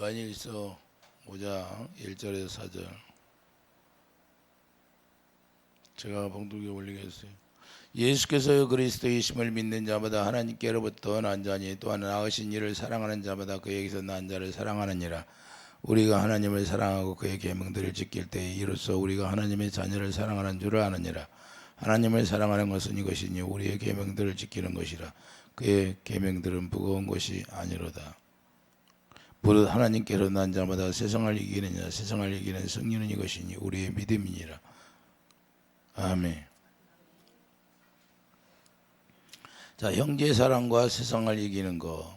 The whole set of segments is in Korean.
요한일서 5장 1절에서 4절 제가 봉독에 올리겠어요. 예수께서 그리스도이심을 믿는 자마다 하나님께로부터 난 자니 또한 나으신 이를 사랑하는 자마다 그에게서 난 자를 사랑하느니라. 우리가 하나님을 사랑하고 그의 계명들을 지킬 때에 이로써 우리가 하나님의 자녀를 사랑하는 줄을 아느니라. 하나님을 사랑하는 것은 이것이니 우리의 계명들을 지키는 것이라. 그의 계명들은 무거운 것이 아니로다. 무릇 하나님께로 난 자마다 세상을 이기느냐 세상을 이기는 승리는 이것이니 우리의 믿음이니라. 아멘. 자, 형제 사랑과 세상을 이기는 거.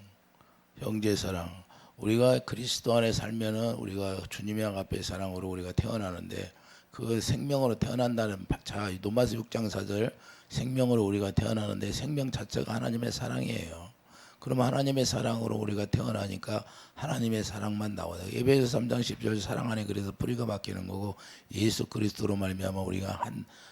형제 사랑. 우리가 그리스도 안에 살면은 우리가 주님의 앞에 사랑으로 우리가 태어나는데 그 생명으로 태어난다는 자 로마서 6장 4절 생명으로 우리가 태어나는데 생명 자체가 하나님의 사랑이에요. 그러면 하나님의 사랑으로 우리가 태어나니까 하나님의 사랑만 나와요. 에베소 3장 10절 사랑 안에 그래서 뿌리가 박히는 거고 예수 그리스도로 말미암아 우리가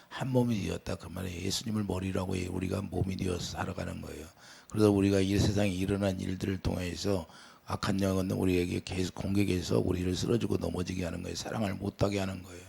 한 몸이 되었다. 그 말에 예수님을 머리라고 우리가 몸이 되어서 살아가는 거예요. 그래서 우리가 이 세상에 일어난 일들을 통해서 악한 영은 우리에게 계속 공격해서 우리를 쓰러지고 넘어지게 하는 거예요. 사랑을 못하게 하는 거예요.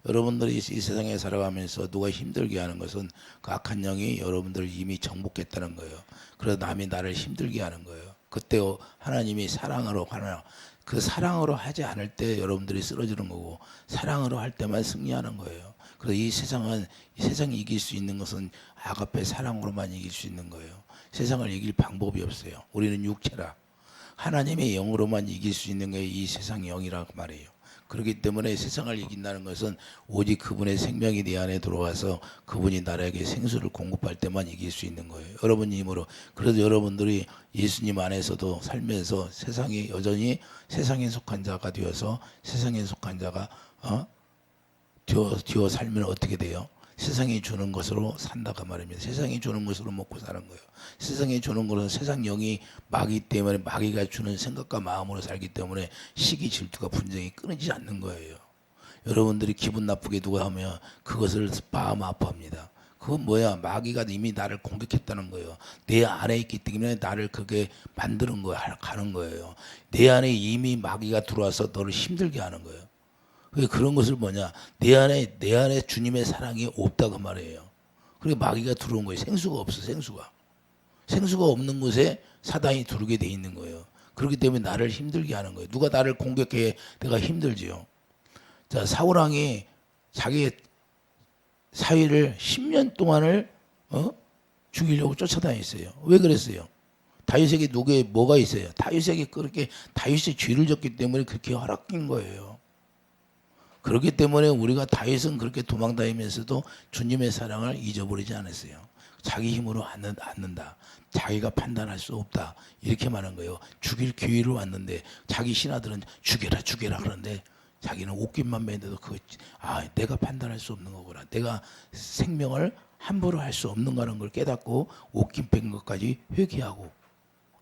여러분들이 이 세상에 살아가면서 누가 힘들게 하는 것은 그 악한 영이 여러분들을 이미 정복했다는 거예요. 그래서 남이 나를 힘들게 하는 거예요. 그때 하나님이 사랑으로 하나 그 사랑으로 하지 않을 때 여러분들이 쓰러지는 거고 사랑으로 할 때만 승리하는 거예요. 그래서 이 세상이 이길 수 있는 것은 아가페 사랑으로만 이길 수 있는 거예요. 세상을 이길 방법이 없어요. 우리는 육체라. 하나님의 영으로만 이길 수 있는 게 이 세상 영이라고 말해요. 그렇기 때문에 세상을 이긴다는 것은 오직 그분의 생명이 내 안에 들어와서 그분이 나에게 생수를 공급할 때만 이길 수 있는 거예요. 여러분 힘으로. 그래서 여러분들이 예수님 안에서도 살면서 세상에 여전히 세상에 속한 자가 되어서 세상에 속한 자가 되어 살면 어떻게 돼요? 세상이 주는 것으로 산다가 말입니다. 세상이 주는 것으로 먹고 사는 거예요. 세상이 주는 것은 세상 영이 마귀 때문에 마귀가 주는 생각과 마음으로 살기 때문에 시기 질투가 분쟁이 끊이지 않는 거예요. 여러분들이 기분 나쁘게 누가 하면 그것을 마음 아파합니다. 그건 뭐야? 마귀가 이미 나를 공격했다는 거예요. 내 안에 있기 때문에 나를 그게 만드는 거야, 가는 거예요. 내 안에 이미 마귀가 들어와서 너를 힘들게 하는 거예요. 그런 것을 뭐냐? 내 안에 주님의 사랑이 없다고 말이에요. 그리고 마귀가 들어온 거예요. 생수가 없어, 생수가 없는 곳에 사단이 들어오게 돼 있는 거예요. 그렇기 때문에 나를 힘들게 하는 거예요. 누가 나를 공격해 내가 힘들지요. 자, 사울왕이 자기 사위를 10년 동안을 죽이려고 쫓아다녔어요. 왜 그랬어요? 다윗에게 뭐가 있어요? 다윗에게 그렇게 다윗이 죄를 졌기 때문에 그렇게 허락된 거예요. 그렇기 때문에 우리가 다윗은 그렇게 도망다니면서도 주님의 사랑을 잊어버리지 않았어요. 자기 힘으로 않는다. 자기가 판단할 수 없다. 이렇게 말한 거예요. 죽일 기회로 왔는데 자기 신하들은 죽여라 그러는데 자기는 옷깃만 매는데도 내가 판단할 수 없는 거구나. 내가 생명을 함부로 할 수 없는 거라는 걸 깨닫고 옷깃 뺀 것까지 회개하고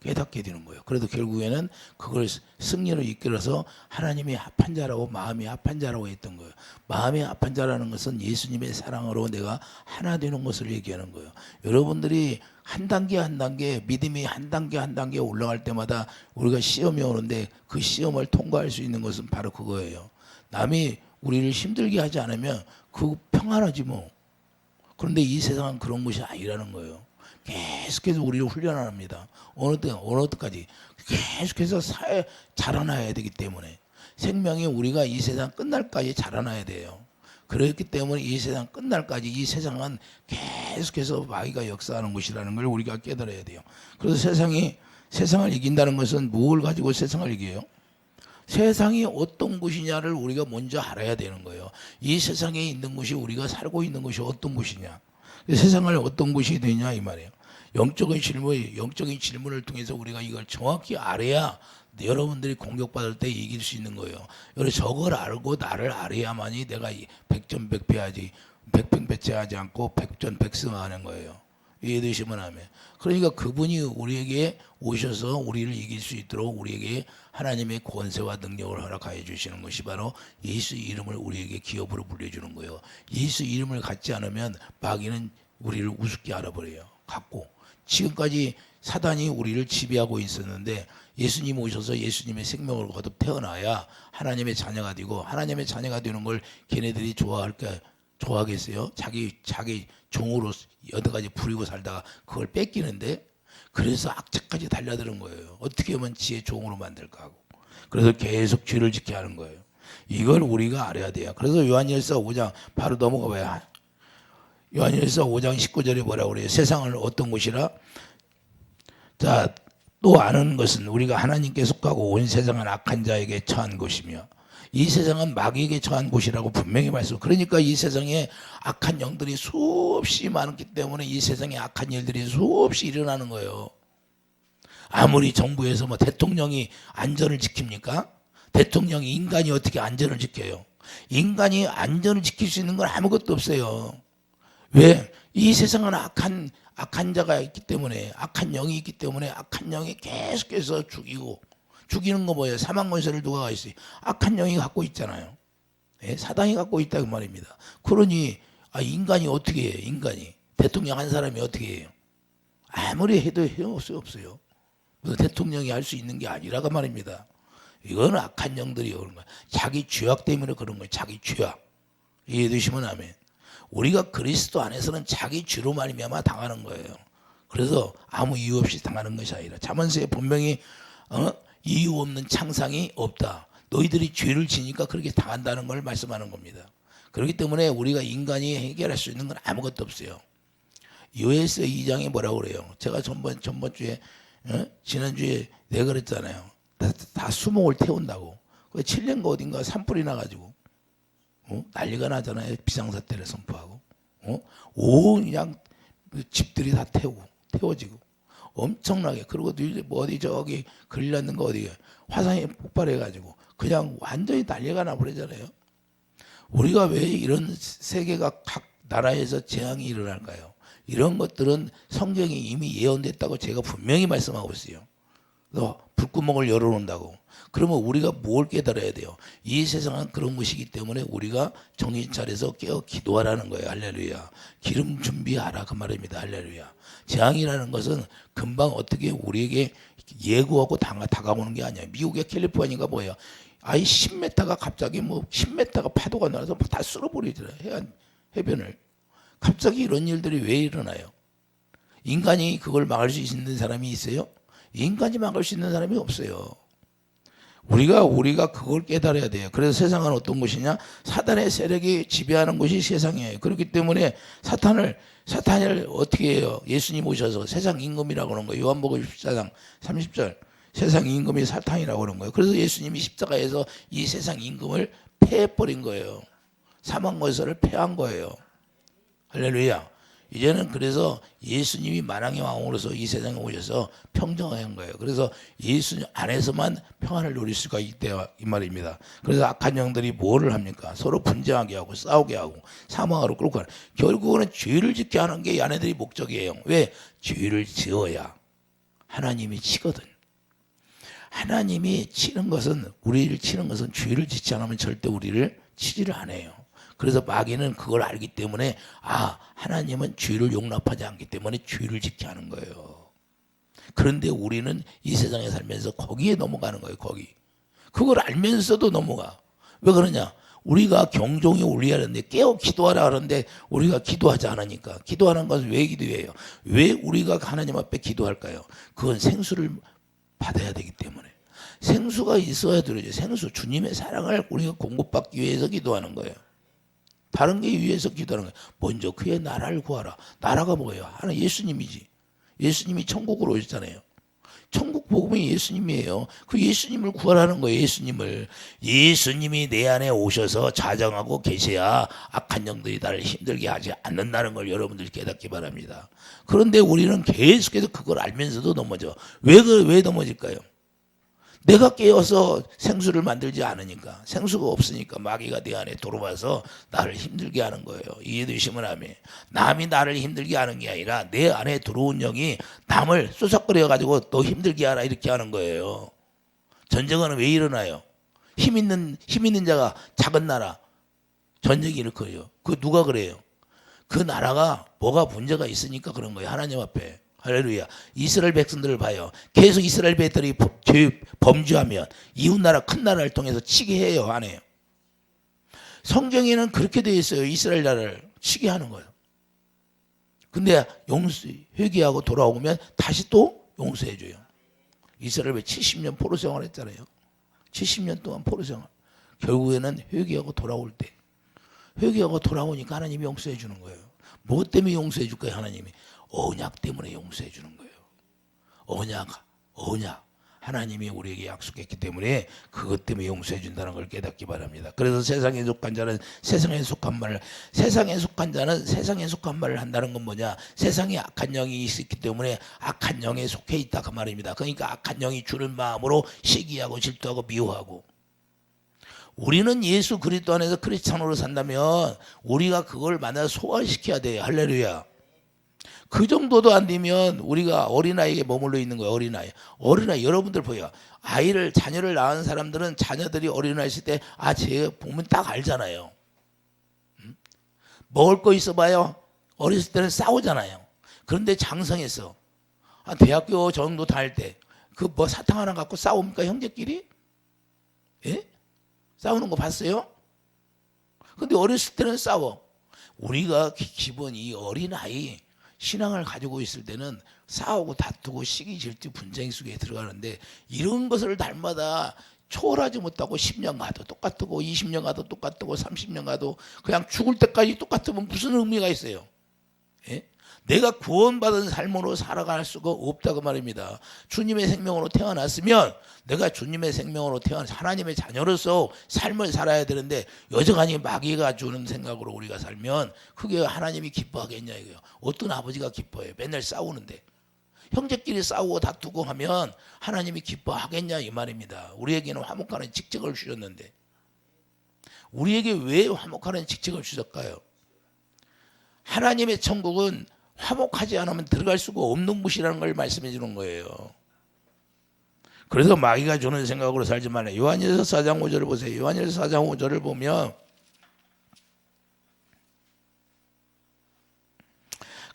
깨닫게 되는 거예요. 그래도 결국에는 그걸 승리로 이끌어서 하나님이 합한 자라고 마음이 합한 자라고 했던 거예요. 마음이 합한 자라는 것은 예수님의 사랑으로 내가 하나 되는 것을 얘기하는 거예요. 여러분들이 한 단계 한 단계 믿음이 한 단계 올라갈 때마다 우리가 시험이 오는데 그 시험을 통과할 수 있는 것은 바로 그거예요. 남이 우리를 힘들게 하지 않으면 그 평안하지 뭐. 그런데 이 세상은 그런 것이 아니라는 거예요. 계속해서 우리를 훈련합니다. 어느 때까지 계속해서 자라나야 되기 때문에 생명이 우리가 이 세상 끝날까지 자라나야 돼요. 그렇기 때문에 이 세상 끝날까지 이 세상은 계속해서 마귀가 역사하는 것이라는 걸 우리가 깨달아야 돼요. 그래서 세상을 이긴다는 것은 뭘 가지고 세상을 이겨요? 세상이 어떤 곳이냐를 우리가 먼저 알아야 되는 거예요. 이 세상에 있는 곳이 우리가 살고 있는 곳이 어떤 곳이냐. 세상을 어떤 곳이 되냐 이 말이에요. 영적인 질문을 통해서 우리가 이걸 정확히 알아야 여러분들이 공격받을 때 이길 수 있는 거예요. 여러분 저걸 알고 나를 알아야만이 내가 백전백패하지 백병백패하지 않고 백전백승하는 거예요. 이해되시면 하면. 그러니까 그분이 우리에게 오셔서 우리를 이길 수 있도록 우리에게 하나님의 권세와 능력을 허락하여 주시는 것이 바로 예수 이름을 우리에게 기업으로 물려주는 거예요. 예수 이름을 갖지 않으면 마귀는 우리를 우습게 알아버려요. 갖고 지금까지 사단이 우리를 지배하고 있었는데 예수님 오셔서 예수님의 생명을 거듭 태어나야 하나님의 자녀가 되고, 하나님의 자녀가 되는 걸 걔네들이 좋아하겠어요? 자기 종으로 여러 가지 부리고 살다가 그걸 뺏기는데, 그래서 악착까지 달려드는 거예요. 어떻게 하면 지의 종으로 만들까 하고. 그래서 계속 죄를 짓게 하는 거예요. 이걸 우리가 알아야 돼요. 그래서 요한일서 5장 바로 넘어가 봐요. 요한일서 5장 19절에 뭐라고 그래요? 세상을 어떤 곳이라? 자, 또 아는 것은 우리가 하나님께 속하고 온 세상은 악한 자에게 처한 곳이며, 이 세상은 마귀에게 처한 곳이라고 분명히 말씀. 그러니까 이 세상에 악한 영들이 수없이 많기 때문에 이 세상에 악한 일들이 수없이 일어나는 거예요. 아무리 정부에서 뭐 대통령이 안전을 지킵니까? 대통령이, 인간이 어떻게 안전을 지켜요? 인간이 안전을 지킬 수 있는 건 아무것도 없어요. 왜? 이 세상은 악한 자가 있기 때문에, 악한 영이 있기 때문에 악한 영이 계속해서 죽이는 거 뭐예요? 사망 권세를 누가 갖고 있어요? 악한 영이 갖고 있잖아요. 예? 사단이 갖고 있다고 말입니다. 그러니 인간이 어떻게 해요? 인간이 대통령 한 사람이 어떻게 해요? 아무리 해도 없어요. 대통령이 할 수 있는 게 아니라고 말입니다. 이거는 악한 영들이 그런 거야. 자기 죄악 때문에 그런 거예요. 자기 죄악. 이해되시면 아멘. 우리가 그리스도 안에서는 자기 죄로 말미암아 당하는 거예요. 그래서 아무 이유 없이 당하는 것이 아니라, 잠언서에 분명히 이유 없는 창상이 없다. 너희들이 죄를 지니까 그렇게 당한다는 걸 말씀하는 겁니다. 그렇기 때문에 우리가 인간이 해결할 수 있는 건 아무것도 없어요. 요엘서 2장에 뭐라고 그래요? 제가 전번주에 지난주에 내가 그랬잖아요. 다 수목을 태운다고. 7년가 어딘가 산불이 나가지고 난리가 나잖아요. 비상사태를 선포하고 온 그냥 집들이 다 태워지고 엄청나게. 그리고 어디 저기 걸리 났는 거 어디에 화산이 폭발해가지고 그냥 완전히 난리가 나버리잖아요. 우리가 왜 이런 세계가 각 나라에서 재앙이 일어날까요? 이런 것들은 성경이 이미 예언됐다고 제가 분명히 말씀하고 있어요. 불구멍을 열어놓는다고. 그러면 우리가 뭘 깨달아야 돼요? 이 세상은 그런 것이기 때문에 우리가 정신 차려서 깨어 기도하라는 거예요. 할렐루야. 기름 준비하라 그 말입니다. 할렐루야. 재앙이라는 것은 금방 어떻게 우리에게 예고하고 다가오는 게 아니야. 미국의 캘리포니아가 뭐예요? 10m가 갑자기 10m가 파도가 나서 다 쓸어버리잖아요. 해변을. 갑자기 이런 일들이 왜 일어나요? 인간이 그걸 막을 수 있는 사람이 있어요? 인간이 막을 수 있는 사람이 없어요. 우리가 그걸 깨달아야 돼요. 그래서 세상은 어떤 곳이냐? 사탄의 세력이 지배하는 곳이 세상이에요. 그렇기 때문에 사탄을 어떻게 해요? 예수님 오셔서 세상 임금이라고 하는 거예요. 요한복음 14장 30절. 세상 임금이 사탄이라고 하는 거예요. 그래서 예수님이 십자가에서 이 세상 임금을 패해버린 거예요. 사망 권세를 패한 거예요. 할렐루야. 이제는 그래서 예수님이 만왕의 왕으로서 이 세상에 오셔서 평정한 거예요. 그래서 예수님 안에서만 평안을 누릴 수가 있대요. 이 말입니다. 그래서 악한 영들이 뭐를 합니까? 서로 분쟁하게 하고 싸우게 하고 사망하러 끌고 가는. 결국은 죄를 짓게 하는 게 얘네들이 목적이에요. 왜? 죄를 지어야 하나님이 치거든. 하나님이 치는 것은, 우리를 치는 것은 죄를 짓지 않으면 절대 우리를 치지를 않아요. 그래서 마귀는 그걸 알기 때문에 하나님은 죄를 용납하지 않기 때문에 죄를 짓게 하는 거예요. 그런데 우리는 이 세상에 살면서 거기에 넘어가는 거예요. 거기. 그걸 알면서도 넘어가. 왜 그러냐? 우리가 경종이 울려야 하는데 깨어 기도하라 하는데 우리가 기도하지 않으니까. 기도하는 것은 왜 기도해요? 왜 우리가 하나님 앞에 기도할까요? 그건 생수를 받아야 되기 때문에. 생수가 있어야 되죠. 생수, 주님의 사랑을 우리가 공급받기 위해서 기도하는 거예요. 다른 게 위해서 기도하는 거예요. 먼저 그의 나라를 구하라. 나라가 뭐예요? 하나 예수님이지. 예수님이 천국으로 오셨잖아요. 천국 복음이 예수님이에요. 그 예수님을 구하라는 거예요. 예수님이 내 안에 오셔서 자정하고 계셔야 악한 영들이 나를 힘들게 하지 않는다는 걸 여러분들이 깨닫기 바랍니다. 그런데 우리는 계속해서 그걸 알면서도 넘어져. 왜 넘어질까요? 내가 깨어서 생수를 만들지 않으니까, 생수가 없으니까 마귀가 내 안에 들어와서 나를 힘들게 하는 거예요. 이해되시면 아멘. 남이 나를 힘들게 하는 게 아니라 내 안에 들어온 영이 남을 쏘삭거려가지고 너 힘들게 하라 이렇게 하는 거예요. 전쟁은 왜 일어나요? 힘 있는 자가 작은 나라 전쟁이 일으켜요. 그 누가 그래요? 그 나라가 뭐가 문제가 있으니까 그런 거예요. 하나님 앞에. 할렐루야. 이스라엘 백성들을 봐요. 계속 이스라엘 백성들이 범죄하면 이웃나라 큰 나라를 통해서 치게 해요, 안 해요? 성경에는 그렇게 되어 있어요. 이스라엘 나라를 치게 하는 거예요. 근데 회개하고 돌아오면 다시 또 용서해줘요. 이스라엘 왜 70년 포로 생활했잖아요. 70년 동안 포로 생활. 결국에는 회개하고 돌아올 때, 회개하고 돌아오니까 하나님이 용서해 주는 거예요. 뭐 때문에 용서해 줄 거예요? 하나님이 언약 때문에 용서해 주는 거예요. 언약. 하나님이 우리에게 약속했기 때문에 그것 때문에 용서해 준다는 걸 깨닫기 바랍니다. 그래서 세상에 속한 자는 세상에 속한 말을, 세상에 속한 자는 세상에 속한 말을 한다는 건 뭐냐? 세상에 악한 영이 있기 때문에 악한 영에 속해 있다 그 말입니다. 그러니까 악한 영이 주는 마음으로 시기하고 질투하고 미워하고, 우리는 예수 그리스도 안에서 크리스찬으로 산다면 우리가 그걸 만나서 소화시켜야 돼요. 할렐루야. 그 정도도 안 되면 우리가 어린아이에게 머물러 있는 거예요. 어린아이 여러분들 보여. 자녀를 낳은 사람들은 자녀들이 어린아이 있을 때 쟤 보면 딱 알잖아요. 먹을 거 있어 봐요. 어렸을 때는 싸우잖아요. 그런데 장성해서 대학교 정도 다닐 때 그 뭐 사탕 하나 갖고 싸웁니까, 형제끼리? 예? 싸우는 거 봤어요? 근데 어렸을 때는 싸워. 우리가 기본 이 어린아이 신앙을 가지고 있을 때는 싸우고 다투고 시기 질투 분쟁 속에 들어가는데, 이런 것을 날마다 초월하지 못하고 10년 가도 똑같고 20년 가도 똑같고 30년 가도 그냥 죽을 때까지 똑같으면 무슨 의미가 있어요? 예? 내가 구원받은 삶으로 살아갈 수가 없다고 말입니다. 주님의 생명으로 태어났으면 내가 주님의 생명으로 태어나서 하나님의 자녀로서 삶을 살아야 되는데, 여전히 마귀가 주는 생각으로 우리가 살면 그게 하나님이 기뻐하겠냐 이거예요. 어떤 아버지가 기뻐해요? 맨날 싸우는데. 형제끼리 싸우고 다투고 하면 하나님이 기뻐하겠냐 이 말입니다. 우리에게는 화목하는 직책을 주셨는데, 우리에게 왜 화목하는 직책을 주셨을까요? 하나님의 천국은 화목하지 않으면 들어갈 수가 없는 곳이라는 걸 말씀해 주는 거예요. 그래서 마귀가 주는 생각으로 살지 말아요. 요한일서 4장 5절을 보세요. 요한일서 4장 5절을 보면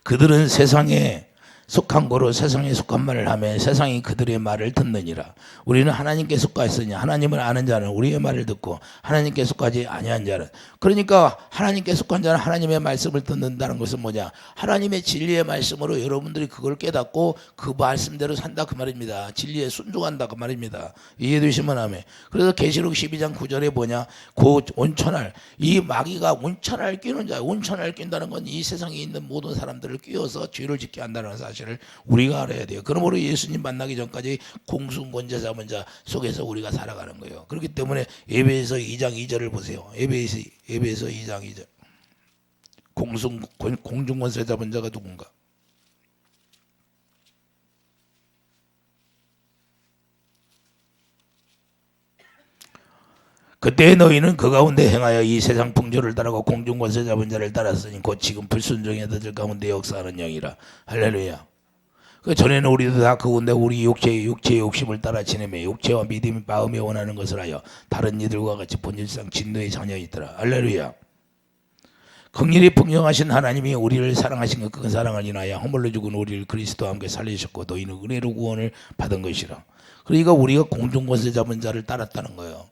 그들은 세상에 속한 거로 세상에 속한 말을 하며 세상이 그들의 말을 듣느니라. 우리는 하나님께 속하였으니 하나님을 아는 자는 우리의 말을 듣고 하나님께 속하지 아니한 자는, 그러니까 하나님께 속한 자는 하나님의 말씀을 듣는다는 것은 뭐냐? 하나님의 진리의 말씀으로 여러분들이 그걸 깨닫고 그 말씀대로 산다 그 말입니다. 진리에 순종한다 그 말입니다. 이해되시면 아멘. 그래서 계시록 12장 9절에 뭐냐? 곧 온천할, 이 마귀가 온천할 끼는 자, 온천할 낀다는 건 이 세상에 있는 모든 사람들을 끼워서 죄를 짓게 한다는 사실을 우리가 알아야 돼요. 그러므로 예수님 만나기 전까지 공순권자 자문자 속에서 우리가 살아가는 거예요. 그렇기 때문에 에베소 2장 2절을 보세요. 에베소 2장 2절. 공중권세 잡은 자가 누군가? 그때 너희는 그 가운데 행하여 이 세상 풍조를 따르고 공중권세 잡은 자를 따랐으니 곧 지금 불순종의 너들 가운데 역사하는 영이라. 할렐루야. 그 전에는 우리도 다 그건데 우리 육체의 욕심을 따라 지내며 육체와 믿음이 마음에 원하는 것을 하여 다른 이들과 같이 본질상 진노의 자녀이더라. 할렐루야. 긍휼히 풍성하신 하나님이 우리를 사랑하신 그 사랑을 인하여 허물로 죽은 우리를 그리스도와 함께 살리셨고 너희는 은혜로 구원을 받은 것이라. 그러니까 우리가 공중권세 잡은 자를 따랐다는 거예요.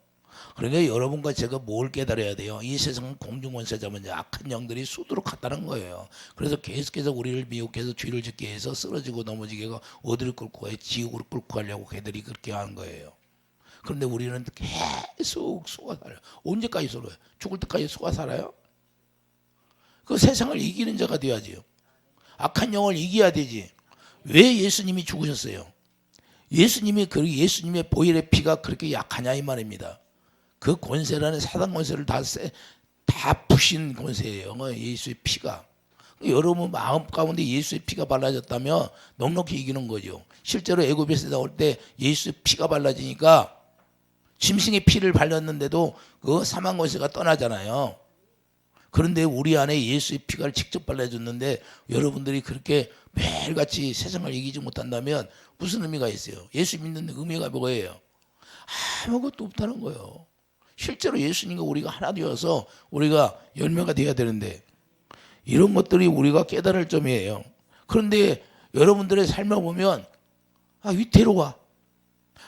그러니까 여러분과 제가 뭘 깨달아야 돼요? 이 세상은 공중권세 잡은 자, 악한 영들이 수두룩 갔다는 거예요. 그래서 계속해서 우리를 미혹해서 죄를 짓게 해서 쓰러지고 넘어지게 하고 어디를 끌고 가요? 지옥으로 끌고 가려고 걔들이 그렇게 하는 거예요. 그런데 우리는 계속 속아 살아요. 언제까지 속아요? 죽을 때까지 속아 살아요? 그 세상을 이기는 자가 돼야지요. 악한 영을 이겨야 되지. 왜 예수님이 죽으셨어요? 예수님의 보혈의 피가 그렇게 약하냐 이 말입니다. 그 권세라는 사단 권세를 다 부신 권세예요. 예수의 피가. 여러분 마음 가운데 예수의 피가 발라졌다면 넉넉히 이기는 거죠. 실제로 애굽에서 나올 때 예수의 피가 발라지니까 짐승의 피를 발랐는데도 그 사망 권세가 떠나잖아요. 그런데 우리 안에 예수의 피가 직접 발라줬는데 여러분들이 그렇게 매일같이 세상을 이기지 못한다면 무슨 의미가 있어요? 예수 믿는 의미가 뭐예요? 아무것도 없다는 거예요. 실제로 예수님과 우리가 하나 되어서 우리가 열매가 되어야 되는데 이런 것들이 우리가 깨달을 점이에요. 그런데 여러분들의 삶을 보면 위태로워.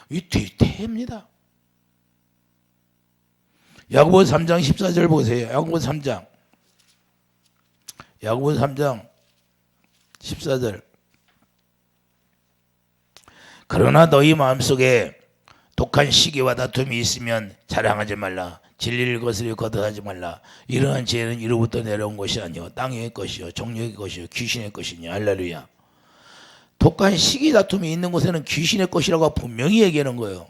위태합니다. 야고보서 3장 14절 보세요. 야고보서 3장 14절. 그러나 너희 마음속에 독한 시기와 다툼이 있으면 자랑하지 말라. 진리를 거스려 거듭하지 말라. 이러한 죄는 이로부터 내려온 것이 아니요 땅의 것이요 정욕의 것이요 귀신의 것이니. 할렐루야. 독한 시기 다툼이 있는 곳에는 귀신의 것이라고 분명히 얘기하는 거예요.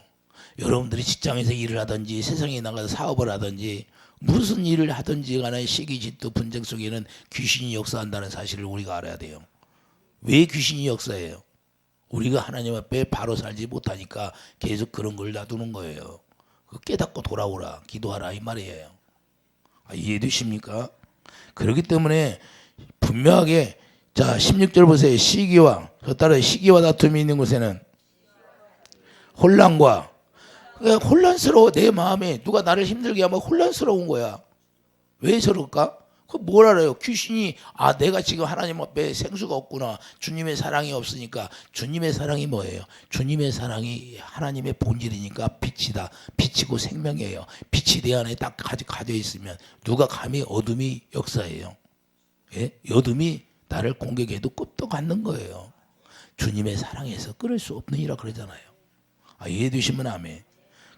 여러분들이 직장에서 일을 하든지 세상에 나가서 사업을 하든지 무슨 일을 하든지 간에 시기 질투 분쟁 속에는 귀신이 역사한다는 사실을 우리가 알아야 돼요. 왜 귀신이 역사해요? 우리가 하나님 앞에 바로 살지 못하니까 계속 그런 걸 놔두는 거예요. 깨닫고 돌아오라, 기도하라 이 말이에요. 이해되십니까? 그렇기 때문에 분명하게 자 16절 보세요. 시기와 따라 시기와 다툼이 있는 곳에는 혼란과 혼란스러워. 내 마음에 누가 나를 힘들게 하면 혼란스러운 거야. 왜 저럴까? 그 뭘 알아요? 귀신이 내가 지금 하나님 앞에 생수가 없구나. 주님의 사랑이 없으니까. 주님의 사랑이 뭐예요? 주님의 사랑이 하나님의 본질이니까 빛이다. 빛이고 생명이에요. 빛이 내 안에 딱 가져 있으면 누가 감히 어둠이 역사해요. 예? 어둠이 나를 공격해도 끄떡 않는 거예요. 주님의 사랑에서 끊을 수 없느니라 그러잖아요. 이해되시면 아멘.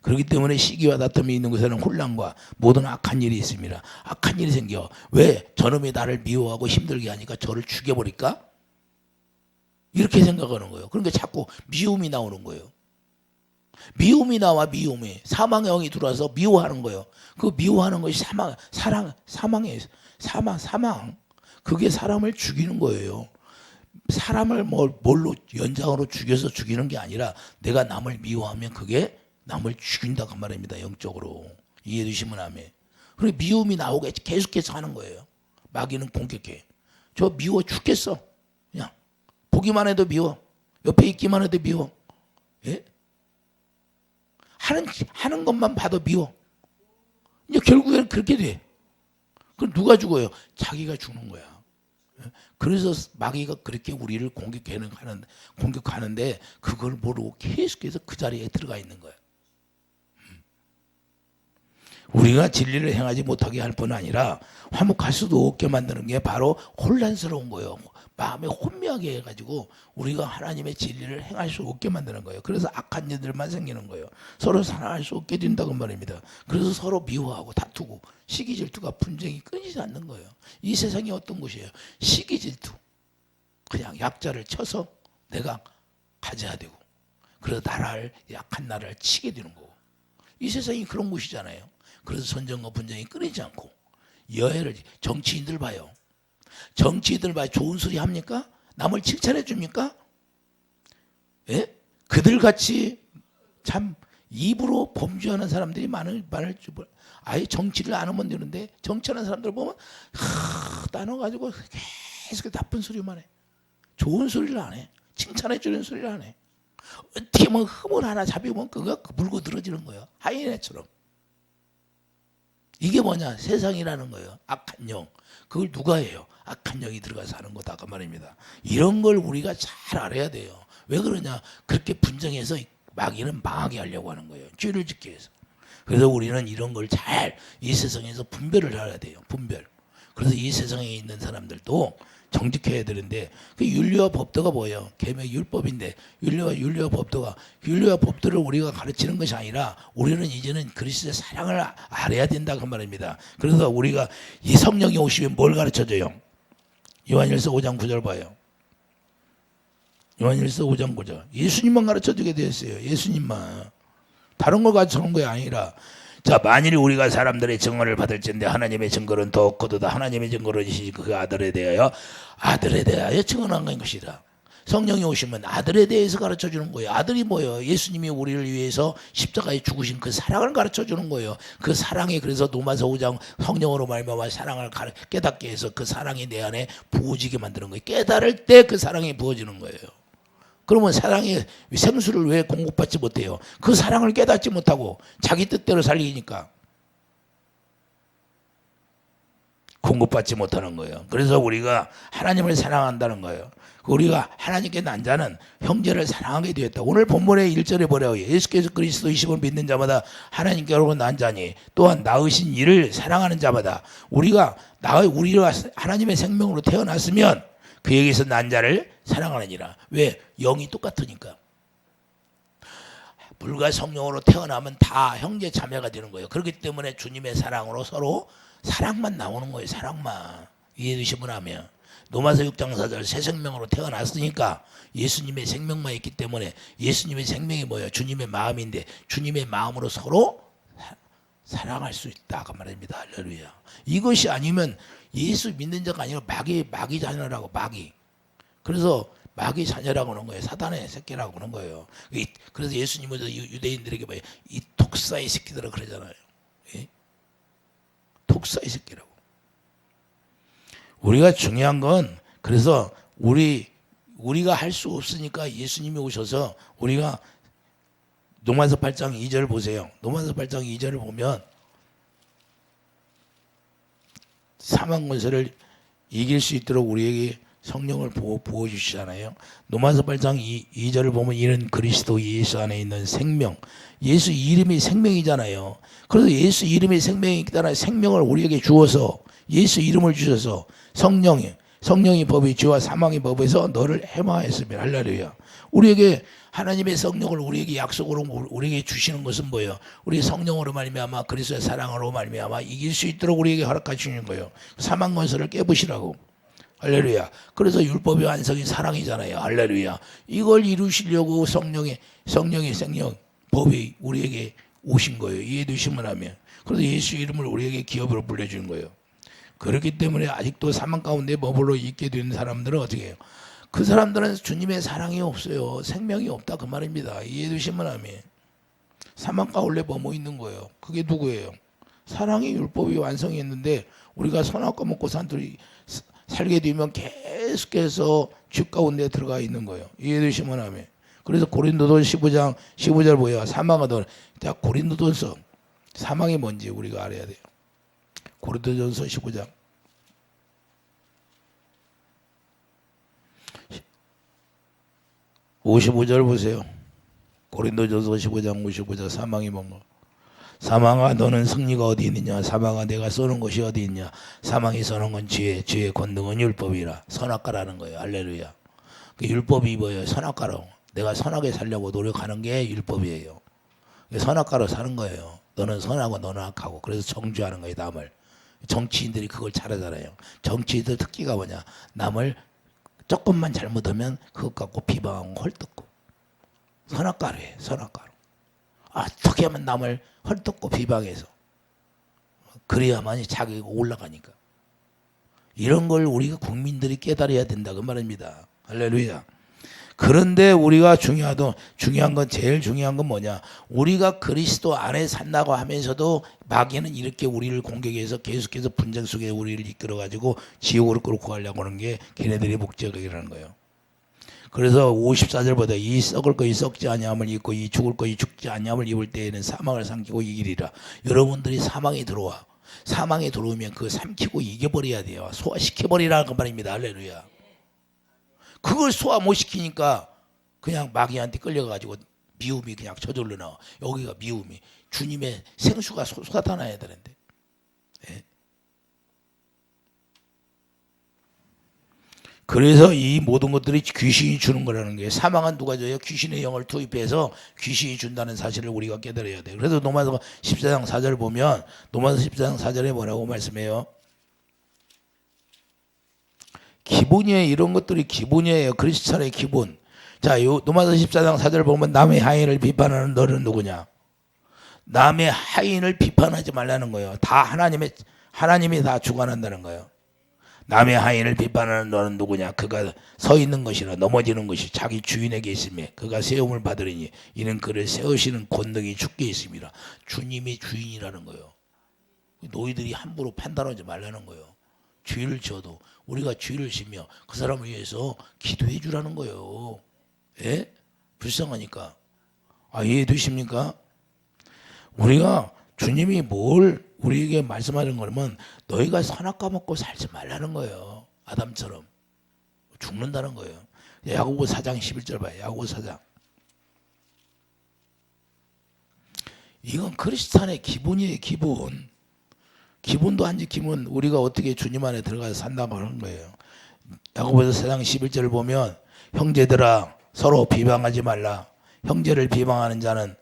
그렇기 때문에 시기와 다툼이 있는 곳에는 혼란과 모든 악한 일이 있습니다. 악한 일이 생겨. 왜? 저놈이 나를 미워하고 힘들게 하니까 저를 죽여버릴까? 이렇게 생각하는 거예요. 그러니까 자꾸 미움이 나오는 거예요. 미움이 나와. 미움이 사망의 영이 들어와서 미워하는 거예요. 그 미워하는 것이 사망이에요. 사망. 그게 사람을 죽이는 거예요. 사람을 뭘로 연장으로 죽여서 죽이는 게 아니라 내가 남을 미워하면 그게 남을 죽인다고 말입니다. 영적으로. 이해되시면 아멘. 그리고 미움이 나오게 계속해서 하는 거예요. 마귀는 공격해. 저 미워 죽겠어. 그냥 보기만 해도 미워. 옆에 있기만 해도 미워. 예? 하는 것만 봐도 미워. 이제 결국에는 그렇게 돼. 그럼 누가 죽어요? 자기가 죽는 거야. 그래서 마귀가 그렇게 우리를 공격하는데 그걸 모르고 계속해서 그 자리에 들어가 있는 거예요. 우리가 진리를 행하지 못하게 할 뿐 아니라 화목할 수도 없게 만드는 게 바로 혼란스러운 거예요. 마음에 혼미하게 해가지고 우리가 하나님의 진리를 행할 수 없게 만드는 거예요. 그래서 악한 일들만 생기는 거예요. 서로 사랑할 수 없게 된다고 말입니다. 그래서 서로 미워하고 다투고 시기 질투가 분쟁이 끊이지 않는 거예요. 이 세상이 어떤 곳이에요? 시기 질투. 그냥 약자를 쳐서 내가 가져야 되고 그래서 약한 나라를 치게 되는 거고. 이 세상이 그런 곳이잖아요. 그래서 선전과 분쟁이 끊이지 않고 정치인들 봐요. 좋은 소리 합니까? 남을 칭찬해 줍니까? 예? 그들같이 참 입으로 범죄하는 사람들이 많을 줄 아예 정치를 안 하면 되는데 정치하는 사람들 보면 따눠가지고 계속 나쁜 소리만 해. 좋은 소리를 안 해. 칭찬해 주는 소리를 안 해. 어떻게 뭐 흠을 하나 잡으면 그거 물고 늘어지는 거예요. 하이에나처럼. 이게 뭐냐? 세상이라는 거예요. 악한 영. 그걸 누가 해요? 악한 영이 들어가서 하는 거다 그 말입니다. 이런 걸 우리가 잘 알아야 돼요. 왜 그러냐? 그렇게 분쟁해서 마귀는 망하게 하려고 하는 거예요. 죄를 짓기 위해서. 그래서 우리는 이런 걸 잘 이 세상에서 분별을 해야 돼요. 분별. 그래서 이 세상에 있는 사람들도 정직해야 되는데 그 윤리와 법도가 뭐예요? 계명 율법인데 윤리와 법도를 우리가 가르치는 것이 아니라 우리는 이제는 그리스도의 사랑을 알아야 된다 그 말입니다. 그래서 우리가 이 성령이 오시면 뭘 가르쳐줘요? 요한일서 5장 9절 봐요. 요한일서 5장 9절. 예수님만 가르쳐주게 되었어요. 예수님만. 다른 걸 가르쳐주는 게 아니라 자, 만일 우리가 사람들의 증언을 받을진데 하나님의 증거는 더 거두다. 하나님의 증거는 그 아들에 대하여 증언한 것이다. 성령이 오시면 아들에 대해서 가르쳐주는 거예요. 아들이 뭐예요? 예수님이 우리를 위해서 십자가에 죽으신 그 사랑을 가르쳐주는 거예요. 그 사랑이 그래서 로마서 5장 성령으로 말미암아 사랑을 깨닫게 해서 그 사랑이 내 안에 부어지게 만드는 거예요. 깨달을 때 그 사랑이 부어지는 거예요. 그러면 사랑의 생수를 왜 공급받지 못해요? 그 사랑을 깨닫지 못하고 자기 뜻대로 살리니까. 공급받지 못하는 거예요. 그래서 우리가 하나님을 사랑한다는 거예요. 우리가 하나님께 난 자는 형제를 사랑하게 되었다. 오늘 본문의 1절에 뭐라고 해요? 예수께서 그리스도이심을 믿는 자마다 하나님께로 난 자니 또한 낳으신 이를 사랑하는 자마다 우리가 하나님의 생명으로 태어났으면 그에게서 난 자를 사랑하느니라. 왜? 영이 똑같으니까. 불과 성령으로 태어나면 다 형제 자매가 되는 거예요. 그렇기 때문에 주님의 사랑으로 서로 사랑만 나오는 거예요. 사랑만. 이해되시면 하면. 로마서 6장 4절 새 생명으로 태어났으니까 예수님의 생명만 있기 때문에 예수님의 생명이 뭐예요? 주님의 마음인데 주님의 마음으로 서로 사랑할 수 있다 그 말입니다. 할렐루야. 이것이 아니면 예수 믿는 자가 아니라 마귀 자녀라고 마귀. 그래서 마귀 자녀라고 하는 거예요. 사단의 새끼라고 하는 거예요. 그래서 예수님은 유대인들에게 뭐예요? 이 독사의 새끼들을 그러잖아요. 예? 독사의 새끼라고. 우리가 중요한 건 그래서 우리가 할 수 없으니까 예수님이 오셔서 우리가 로마서 8장 2절 보세요. 로마서 8장 2절을 보면 사망 권세를 이길 수 있도록 우리에게 성령을 부어주시잖아요. 로마서 8장 2절을 보면 이는 그리스도 예수 안에 있는 생명. 예수 이름이 생명이잖아요. 그래서 예수 이름이 생명이 있다는 생명을 우리에게 주어서 예수 이름을 주셔서 성령이 법이 죄와 사망의 법에서 너를 해방하였으며 할렐루야. 우리에게 하나님의 성령을 우리에게 약속으로 우리에게 주시는 것은 뭐예요? 우리 성령으로 말미암아 그리스도의 사랑으로 말미암아 이길 수 있도록 우리에게 허락하시는 거예요. 사망 권세를 깨부시라고. 할렐루야. 그래서 율법의 완성이 사랑이잖아요. 할렐루야. 이걸 이루시려고 성령의 생명 법이 우리에게 오신 거예요. 이해되시면 하면. 그래서 예수 이름을 우리에게 기업으로 불려주는 거예요. 그렇기 때문에 아직도 사망 가운데 머물러 있게 되는 사람들은 어떻게 해요? 그 사람들은 주님의 사랑이 없어요. 생명이 없다 그 말입니다. 이해되시면 하면. 사망 가운데 머무 있는 거예요. 그게 누구예요? 사랑의 율법이 완성했는데 우리가 선악과 먹고 살게 되면 계속해서 죄 가운데 들어가 있는 거예요. 이해되시면 하면. 그래서 고린도전서 15절 뭐예요? 사망하던. 자, 고린도전서 사망이 뭔지 우리가 알아야 돼요. 고린도전서 15장 55절 보세요. 고린도전서 15장 55절 사망이 뭔가. 사망아 너는 승리가 어디 있느냐. 사망아 내가 쏘는 것이 어디 있냐. 사망이 쏘는 건 죄의 권능은 율법이라. 선악과라는 거예요. 할렐루야. 그 율법이 뭐예요? 선악과로. 내가 선하게 살려고 노력하는 게 율법이에요. 선악과로 사는 거예요. 너는 선하고 너는 악하고. 그래서 정죄하는 거예요. 남을. 정치인들이 그걸 잘하잖아요. 정치인들 특기가 뭐냐. 남을 조금만 잘못하면 그것 갖고 비방하고 헐뜯고. 선악과로 해요. 선악과로. 어떻게 하면 남을 헐뜯고 비방해서 그래야만이 자기가 올라가니까. 이런 걸 우리가 국민들이 깨달아야 된다 그 말입니다. 할렐루야. 그런데 우리가 제일 중요한 건 뭐냐. 우리가 그리스도 안에 산다고 하면서도 마귀는 이렇게 우리를 공격해서 계속해서 분쟁 속에 우리를 이끌어가지고 지옥으로 끌고 가려고 하는 게 걔네들의 목적이라는 거예요. 그래서 54절보다 이 썩을 것이 썩지 아니함을 입고 이 죽을 것이 죽지 아니함을 입을 때에는 사망을 삼키고 이기리라. 여러분들이 사망에 들어와. 사망에 들어오면 그거 삼키고 이겨버려야 돼요. 소화시켜버리라는 그 말입니다. 할렐루야. 그걸 소화 못 시키니까 그냥 마귀한테 끌려가지고 미움이 그냥 저절로 나와. 여기가 미움이. 주님의 생수가 쏟아나야 되는데. 예. 그래서 이 모든 것들이 귀신이 주는 거라는 거예요. 사망은 누가 줘요? 귀신의 영을 투입해서 귀신이 준다는 사실을 우리가 깨달아야 돼요. 그래서 로마서 14장 4절 보면 로마서 14장 4절에 뭐라고 말씀해요? 기본이에요. 이런 것들이 기본이에요. 크리스찬의 기본. 자, 요 로마서 14장 4절 보면 남의 하인을 비판하는 너는 누구냐? 남의 하인을 비판하지 말라는 거예요. 다 하나님이 다 주관한다는 거예요. 남의 하인을 비판하는 너는 누구냐? 그가 서 있는 것이나 넘어지는 것이 자기 주인에게 있으며 그가 세움을 받으리니 이는 그를 세우시는 권능이 주께 있습니다. 주님이 주인이라는 거예요. 너희들이 함부로 판단하지 말라는 거예요. 죄를 지어도 우리가 죄를 지며 그 사람을 위해서 기도해 주라는 거예요. 예? 불쌍하니까. 이해되십니까? 우리가 주님이 뭘 우리에게 말씀하는 거면 너희가 선악과 먹고 살지 말라는 거예요. 아담처럼 죽는다는 거예요. 야고보 4장 11절 봐요. 야고보 4장. 이건 크리스찬의 기본이에요. 기본. 기본도 안 지키면 우리가 어떻게 주님 안에 들어가서 산다고 하는 거예요. 야고보서 4장 11절을 보면 형제들아 서로 비방하지 말라. 형제를 비방하는 자는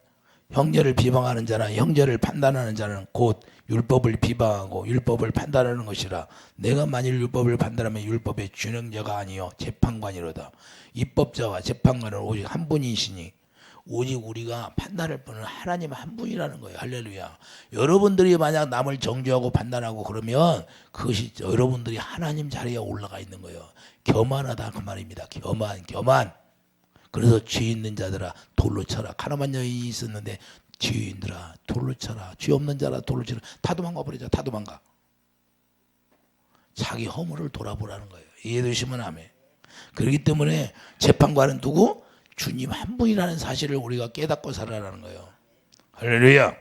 형제를 판단하는 자는 곧 율법을 비방하고 율법을 판단하는 것이라. 내가 만일 율법을 판단하면 율법의 준행자가 아니요 재판관이로다. 입법자와 재판관은 오직 한 분이시니 오직 우리가 판단할 분은 하나님 한 분이라는 거예요. 할렐루야. 여러분들이 만약 남을 정죄하고 판단하고 그러면 그것이 여러분들이 하나님 자리에 올라가 있는 거예요. 교만하다 그 말입니다. 교만. 그래서 죄 있는 자들아 돌로 쳐라. 가늠한 여인이 있었는데 죄인들아 돌로 쳐라. 죄 없는 자라 돌로 쳐라. 다 도망가 버리자. 다 도망가. 자기 허물을 돌아보라는 거예요. 이해되시면 아멘. 그렇기 때문에 재판관은 누구? 주님 한 분이라는 사실을 우리가 깨닫고 살아라는 거예요. 할렐루야.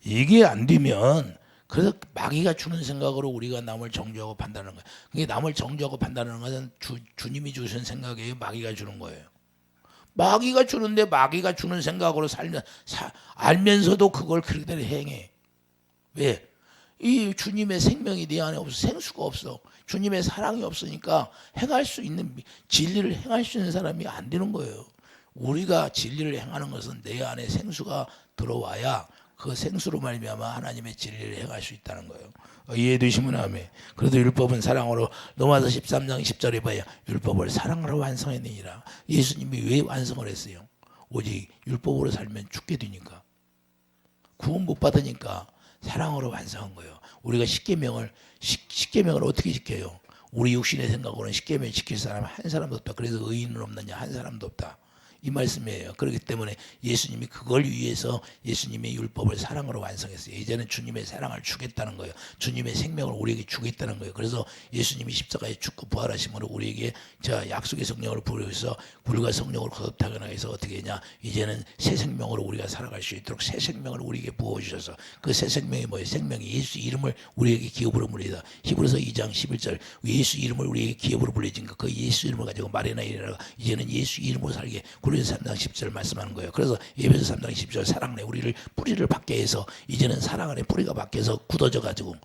이게 안 되면 그래서 마귀가 주는 생각으로 우리가 남을 정죄하고 판단하는 거예요. 그게 남을 정죄하고 판단하는 것은 주님이 주신 생각이에요. 마귀가 주는 거예요. 마귀가 주는데 마귀가 주는 생각으로 알면서도 그걸 그대로 행해. 왜? 이 주님의 생명이 네 안에 없어. 생수가 없어. 주님의 사랑이 없으니까 행할 수 있는 진리를 행할 수 있는 사람이 안 되는 거예요. 우리가 진리를 행하는 것은 내 안에 생수가 들어와야 그 생수로 말미암아 하나님의 진리를 행할 수 있다는 거예요. 이해되시면 아멘. 그래도 율법은 사랑으로 로마서 13장 10절에 봐야 율법을 사랑으로 완성했느니라. 예수님이 왜 완성을 했어요? 오직 율법으로 살면 죽게 되니까. 구원 못 받으니까 사랑으로 완성한 거예요. 우리가 십계명을 어떻게 지켜요? 우리 육신의 생각으로는 십계명 지킬 사람 한 사람도 없다. 그래서 의인은 없느냐? 한 사람도 없다. 이 말씀이에요. 그렇기 때문에 예수님이 그걸 위해서 예수님의 율법을 사랑으로 완성했어요. 이제는 주님의 사랑을 주겠다는 거예요. 주님의 생명을 우리에게 주겠다는 거예요. 그래서 예수님이 십자가에 죽고 부활하심으로 우리에게 약속의 성령을 부여해서 불과 성령으로 거듭나게 해서 어떻게 했냐? 이제는 새 생명으로 우리가 살아갈 수 있도록 새 생명을 우리에게 부어주셔서 그 새 생명이 뭐예요? 생명이 예수 이름을 우리에게 기업으로 물리다. 히브리서 2장 11절 예수 이름을 우리에게 기업으로 불려진 그 예수 이름을 가지고 말이나 이래라. 이제는 예수 이름으로 살게. 고린도서 3장 10절 말씀하는 거예요. 그래서 에베소 3장 10절 사랑 안에 우리를 뿌리를 받게 해서 이제는 사랑 안에 뿌리가 박혀서 굳어져 가지고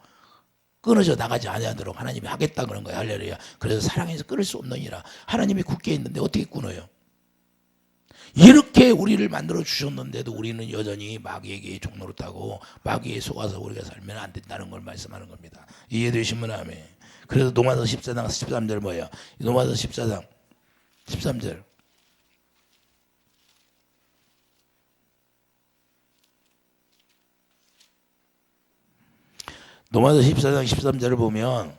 끊어져 나가지 아니하도록 하나님이 하겠다 그런 거예요. 할렐루야. 그래서 사랑에서 끊을 수 없느니라. 하나님이 굳게 있는데 어떻게 끊어요? 이렇게 우리를 만들어 주셨는데도 우리는 여전히 마귀에게 종노릇하고 마귀에 속아서 우리가 살면 안 된다는 걸 말씀하는 겁니다. 이해되시면 아멘. 그래서 로마서 14장 13절 뭐예요? 로마서 14장 13절 로마서 14장 13절을 보면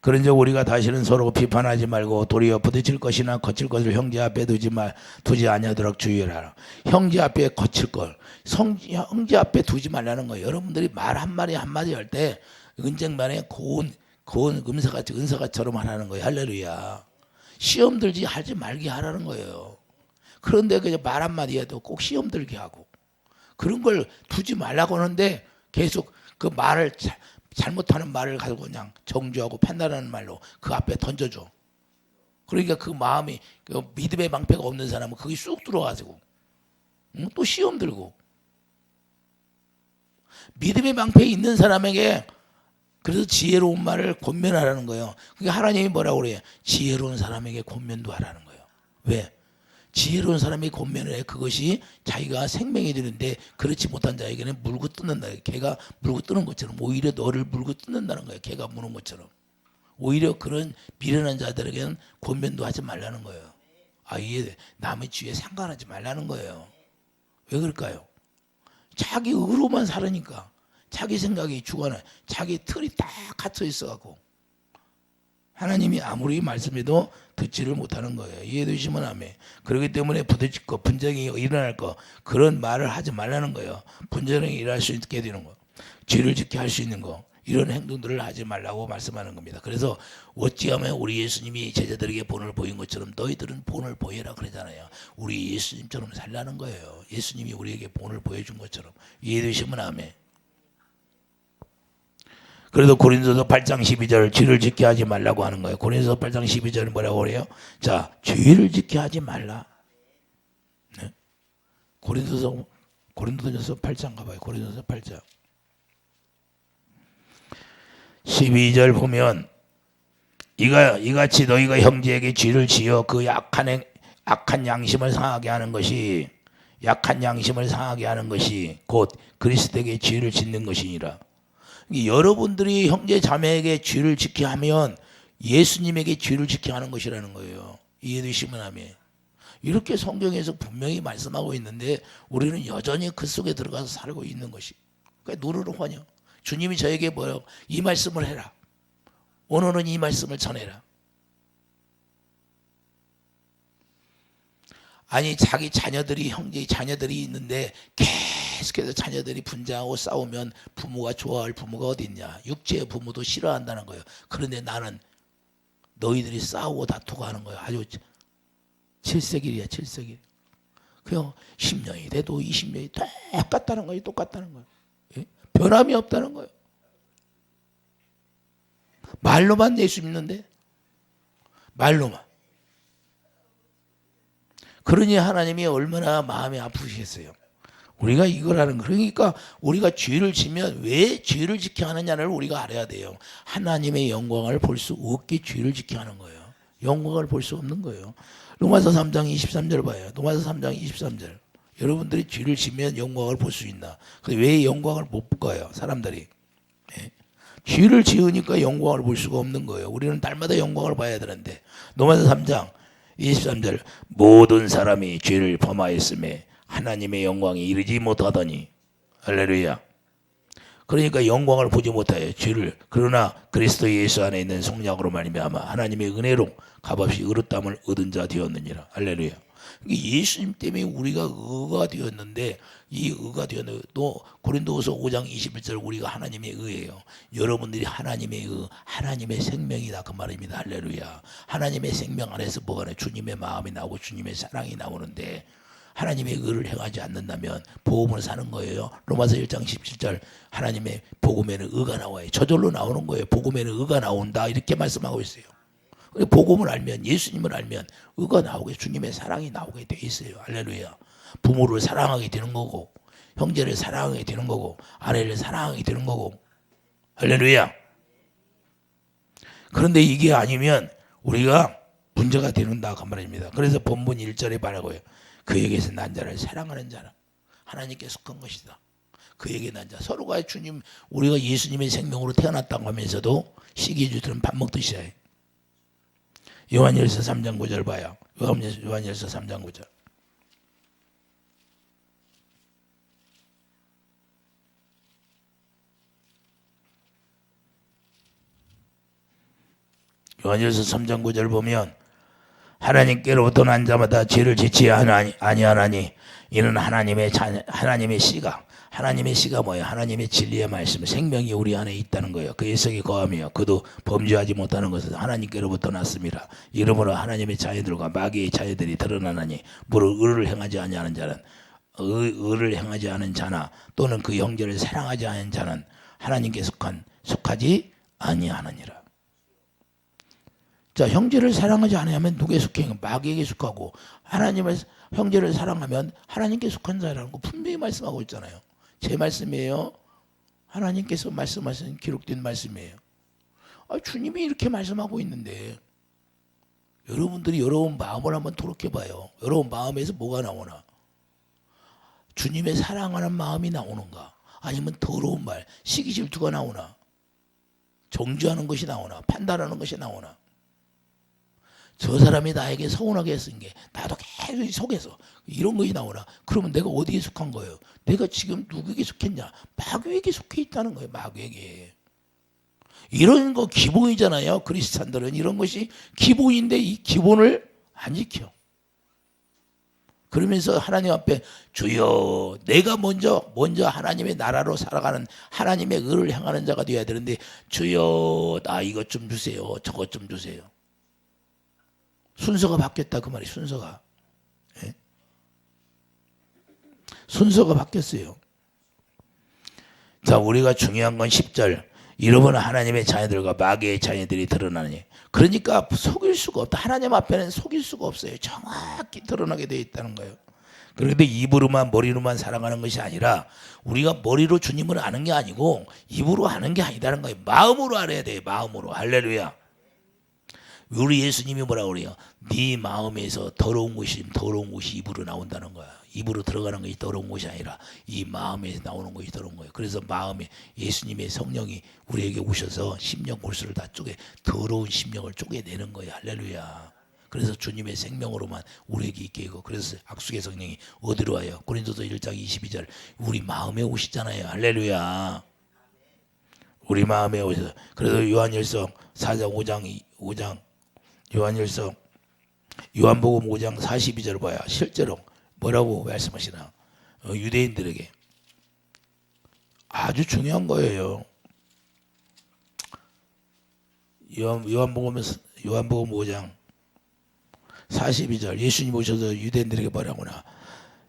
그런즉 우리가 다시는 서로 비판하지 말고 도리어 부딪힐 것이나 거칠 것을 형제 앞에 두지 아니하도록 주의하라. 형제 앞에 거칠 걸 형제 앞에 두지 말라는 거예요. 여러분들이 말 한마디 한마디 할 때 은쟁반에 고운 은사같처럼 하라는 거예요. 할렐루야. 시험 들지 하지 말게 하라는 거예요. 그런데 그냥 말 한마디 해도 꼭 시험 들게 하고 그런 걸 두지 말라고 하는데 계속 그 말을 잘못하는 말을 가지고 그냥 정죄하고 판단하는 말로 그 앞에 던져줘. 그러니까 그 마음이 그 믿음의 방패가 없는 사람은 거기 쑥 들어가지고 또 시험 들고 믿음의 방패 있는 사람에게 그래서 지혜로운 말을 권면하라는 거예요. 그러니까 하나님이 뭐라고 그래요? 지혜로운 사람에게 권면도 하라는 거예요. 왜? 지혜로운 사람이 권면을 해. 그것이 자기가 생명이 되는데 그렇지 못한 자에게는 물고 뜯는다. 개가 물고 뜨는 것처럼 오히려 너를 물고 뜯는다는 거예요. 개가 무는 것처럼. 오히려 그런 미련한 자들에게는 권면도 하지 말라는 거예요. 이게 남의 죄에 상관하지 말라는 거예요. 왜 그럴까요? 자기 의로만 살으니까. 자기 생각이 주관해. 자기 틀이 딱 갇혀 있어갖고 하나님이 아무리 말씀해도 듣지를 못하는 거예요. 이해되시면 아멘. 그렇기 때문에 부딪힐 거, 분쟁이 일어날 거 그런 말을 하지 말라는 거예요. 분쟁이 일어날 수 있게 되는 거, 죄를 짓게 할 수 있는 거 이런 행동들을 하지 말라고 말씀하는 겁니다. 그래서 어찌하면 우리 예수님이 제자들에게 본을 보인 것처럼 너희들은 본을 보여라 그러잖아요. 우리 예수님처럼 살라는 거예요. 예수님이 우리에게 본을 보여준 것처럼. 이해되시면 아멘. 그래도 고린도서 8장 12절 죄를 짓게 하지 말라고 하는 거예요. 고린도서 8장 12절은 뭐라고 그래요? 자, 죄를 짓게 하지 말라. 네? 고린도서 8장 가봐요. 고린도서 8장 12절 보면 이같이 너희가 형제에게 죄를 지어 그 약한 양심을 상하게 하는 것이 곧 그리스도에게 죄를 짓는 것이니라. 여러분들이 형제 자매에게 죄를 짓게 하면 예수님에게 죄를 짓게 하는 것이라는 거예요. 이해되시면 아멘. 이렇게 성경에서 분명히 말씀하고 있는데 우리는 여전히 그 속에 들어가서 살고 있는 것이. 그러니까 노르르하냐. 주님이 저에게 뭐요? 이 말씀을 해라. 오늘은 이 말씀을 전해라. 아니 자기 자녀들이 형제 자녀들이 있는데 계속해서 자녀들이 분쟁하고 싸우면 부모가 좋아할 부모가 어디 있냐. 육체의 부모도 싫어한다는 거예요. 그런데 나는 너희들이 싸우고 다투고 하는 거예요. 아주 칠세길이야 칠세길. 그냥 10년이 돼도 20년이 똑같다는 거예요. 똑같다는 거예요. 예? 변함이 없다는 거예요. 말로만 예수 믿는데 말로만. 그러니 하나님이 얼마나 마음이 아프시겠어요. 우리가 이걸 하는 거. 그러니까 우리가 죄를 지면 왜 죄를 지게 하느냐를 우리가 알아야 돼요. 하나님의 영광을 볼 수 없게 죄를 지게 하는 거예요. 영광을 볼 수 없는 거예요. 로마서 3장 23절 봐요. 로마서 3장 23절. 여러분들이 죄를 지면 영광을 볼 수 있나? 근데 왜 영광을 못 볼까요? 사람들이. 네. 죄를 지으니까 영광을 볼 수가 없는 거예요. 우리는 날마다 영광을 봐야 되는데. 로마서 3장 23절. 모든 사람이 죄를 범하였음에 하나님의 영광이 이르지 못하더니. 할렐루야. 그러니까 영광을 보지 못하여 죄를. 그러나 그리스도 예수 안에 있는 속량으로 말미암아 하나님의 은혜로 값없이 의롭다함을 얻은 자 되었느니라. 할렐루야. 예수님 때문에 우리가 의가 되었는데 이 의가 되었는데 또 고린도후서 5장 21절 우리가 하나님의 의예요. 여러분들이 하나님의 의, 하나님의 생명이다 그 말입니다. 할렐루야. 하나님의 생명 안에서 뭐가 나요? 주님의 마음이 나오고 주님의 사랑이 나오는데 하나님의 의를 행하지 않는다면 복음을 사는 거예요. 로마서 1장 17절 하나님의 복음에는 의가 나와요. 저절로 나오는 거예요. 복음에는 의가 나온다 이렇게 말씀하고 있어요. 복음을 알면 예수님을 알면 의가 나오게 주님의 사랑이 나오게 돼 있어요. 할렐루야. 부모를 사랑하게 되는 거고 형제를 사랑하게 되는 거고 아내를 사랑하게 되는 거고 할렐루야. 그런데 이게 아니면 우리가 문제가 되는다 그 말입니다. 그래서 본문 1절에 말하고요. 그에게서 난 자를 사랑하는 자는 하나님께 속한 것이다. 그에게 난 자. 서로가 주님 우리가 예수님의 생명으로 태어났다고 하면서도 시기주들은 밥 먹듯이 해. 요한일서 3장 9절 봐요. 요한일서 3장 9절. 요한일서 3장 9절 보면 하나님께로부터 난 자마다 죄를 짓지 아니하나니 이는 하나님의 씨가 하나님의 씨가 뭐예요? 하나님의 진리의 말씀 생명이 우리 안에 있다는 거예요. 그의 성이 거하며 그도 범죄하지 못하는 것은 하나님께로부터 났습니다. 이러므로 하나님의 자녀들과 마귀의 자녀들이 드러나나니 무릇 의를 행하지 아니하는 자는 의를 행하지 않은 자나 또는 그 형제를 사랑하지 않은 자는 하나님께 속하지 아니하느니라. 자, 형제를 사랑하지 않으면 누구에 속해? 마귀에게 속하고 하나님의 형제를 사랑하면 하나님께 속한 자라는 거 분명히 말씀하고 있잖아요. 제 말씀이에요. 하나님께서 말씀하신 기록된 말씀이에요. 주님이 이렇게 말씀하고 있는데 여러분들이 여러분 마음을 한번 토록해봐요. 여러분 마음에서 뭐가 나오나? 주님의 사랑하는 마음이 나오는가? 아니면 더러운 말, 시기 질투가 나오나? 정죄하는 것이 나오나? 판단하는 것이 나오나? 저 사람이 나에게 서운하게 했은 게 나도 계속 속에서 이런 것이 나오나? 그러면 내가 어디에 속한 거예요? 내가 지금 누구에게 속했냐? 마귀에게 속해 있다는 거예요. 마귀에게. 이런 거 기본이잖아요. 그리스찬들은 이런 것이 기본인데 이 기본을 안 지켜. 그러면서 하나님 앞에 주여, 내가 먼저 하나님의 나라로 살아가는 하나님의 의를 행하는 자가 되어야 되는데, 주여 나 이것 좀 주세요, 저것 좀 주세요. 순서가 바뀌었다 그 말이. 순서가 순서가 바뀌었어요. 자, 우리가 중요한 건 10절. 이러면 하나님의 자녀들과 마귀의 자녀들이 드러나니. 그러니까 속일 수가 없다. 하나님 앞에는 속일 수가 없어요. 정확히 드러나게 되어 있다는 거예요. 그런데 입으로만 머리로만 살아가는 것이 아니라 우리가 머리로 주님을 아는 게 아니고 입으로 아는 게 아니라는 거예요. 마음으로 알아야 돼요. 마음으로. 할렐루야. 우리 예수님이 뭐라고 그래요? 네 마음에서 더러운 것이 입으로 나온다는 거야. 입으로 들어가는 것이 더러운 것이 아니라 이 마음에서 나오는 것이 더러운 거예요. 그래서 마음에 예수님의 성령이 우리에게 오셔서 심령 골수를 다 더러운 심령을 쪼개내는 거예요. 할렐루야. 그래서 주님의 생명으로만 우리에게 있게 하고, 그래서 악수의 성령이 어디로 와요? 고린도서 1장 22절 우리 마음에 오시잖아요. 할렐루야. 우리 마음에 오셔서. 그래서 요한일서 4장 5장 요한복음 5장 42절 봐야 실제로 뭐라고 말씀하시나? 유대인들에게 아주 중요한 거예요. 요한복음 5장 42절 예수님 오셔서 유대인들에게 뭐라고나?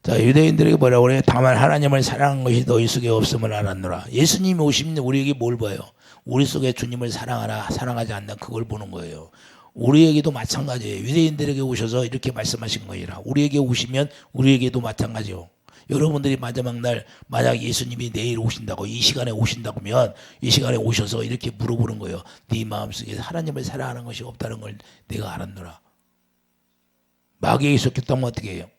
자, 유대인들에게 뭐라고 그래요? 다만 하나님을 사랑한 것이 너희 속에 없음을 알았노라. 예수님이 오시면 우리에게 뭘 봐요? 우리 속에 주님을 사랑하나 사랑하지 않나 그걸 보는 거예요. 우리에게도 마찬가지예요. 유대인들에게 오셔서 이렇게 말씀하신 거니라. 우리에게 오시면 우리에게도 마찬가지요. 여러분들이 마지막 날 만약 예수님이 내일 오신다고, 이 시간에 오신다고면 이 시간에 오셔서 이렇게 물어보는 거예요. 네 마음속에 하나님을 사랑하는 것이 없다는 걸 내가 알았노라. 마귀에게 속했다면 어떻게 해요?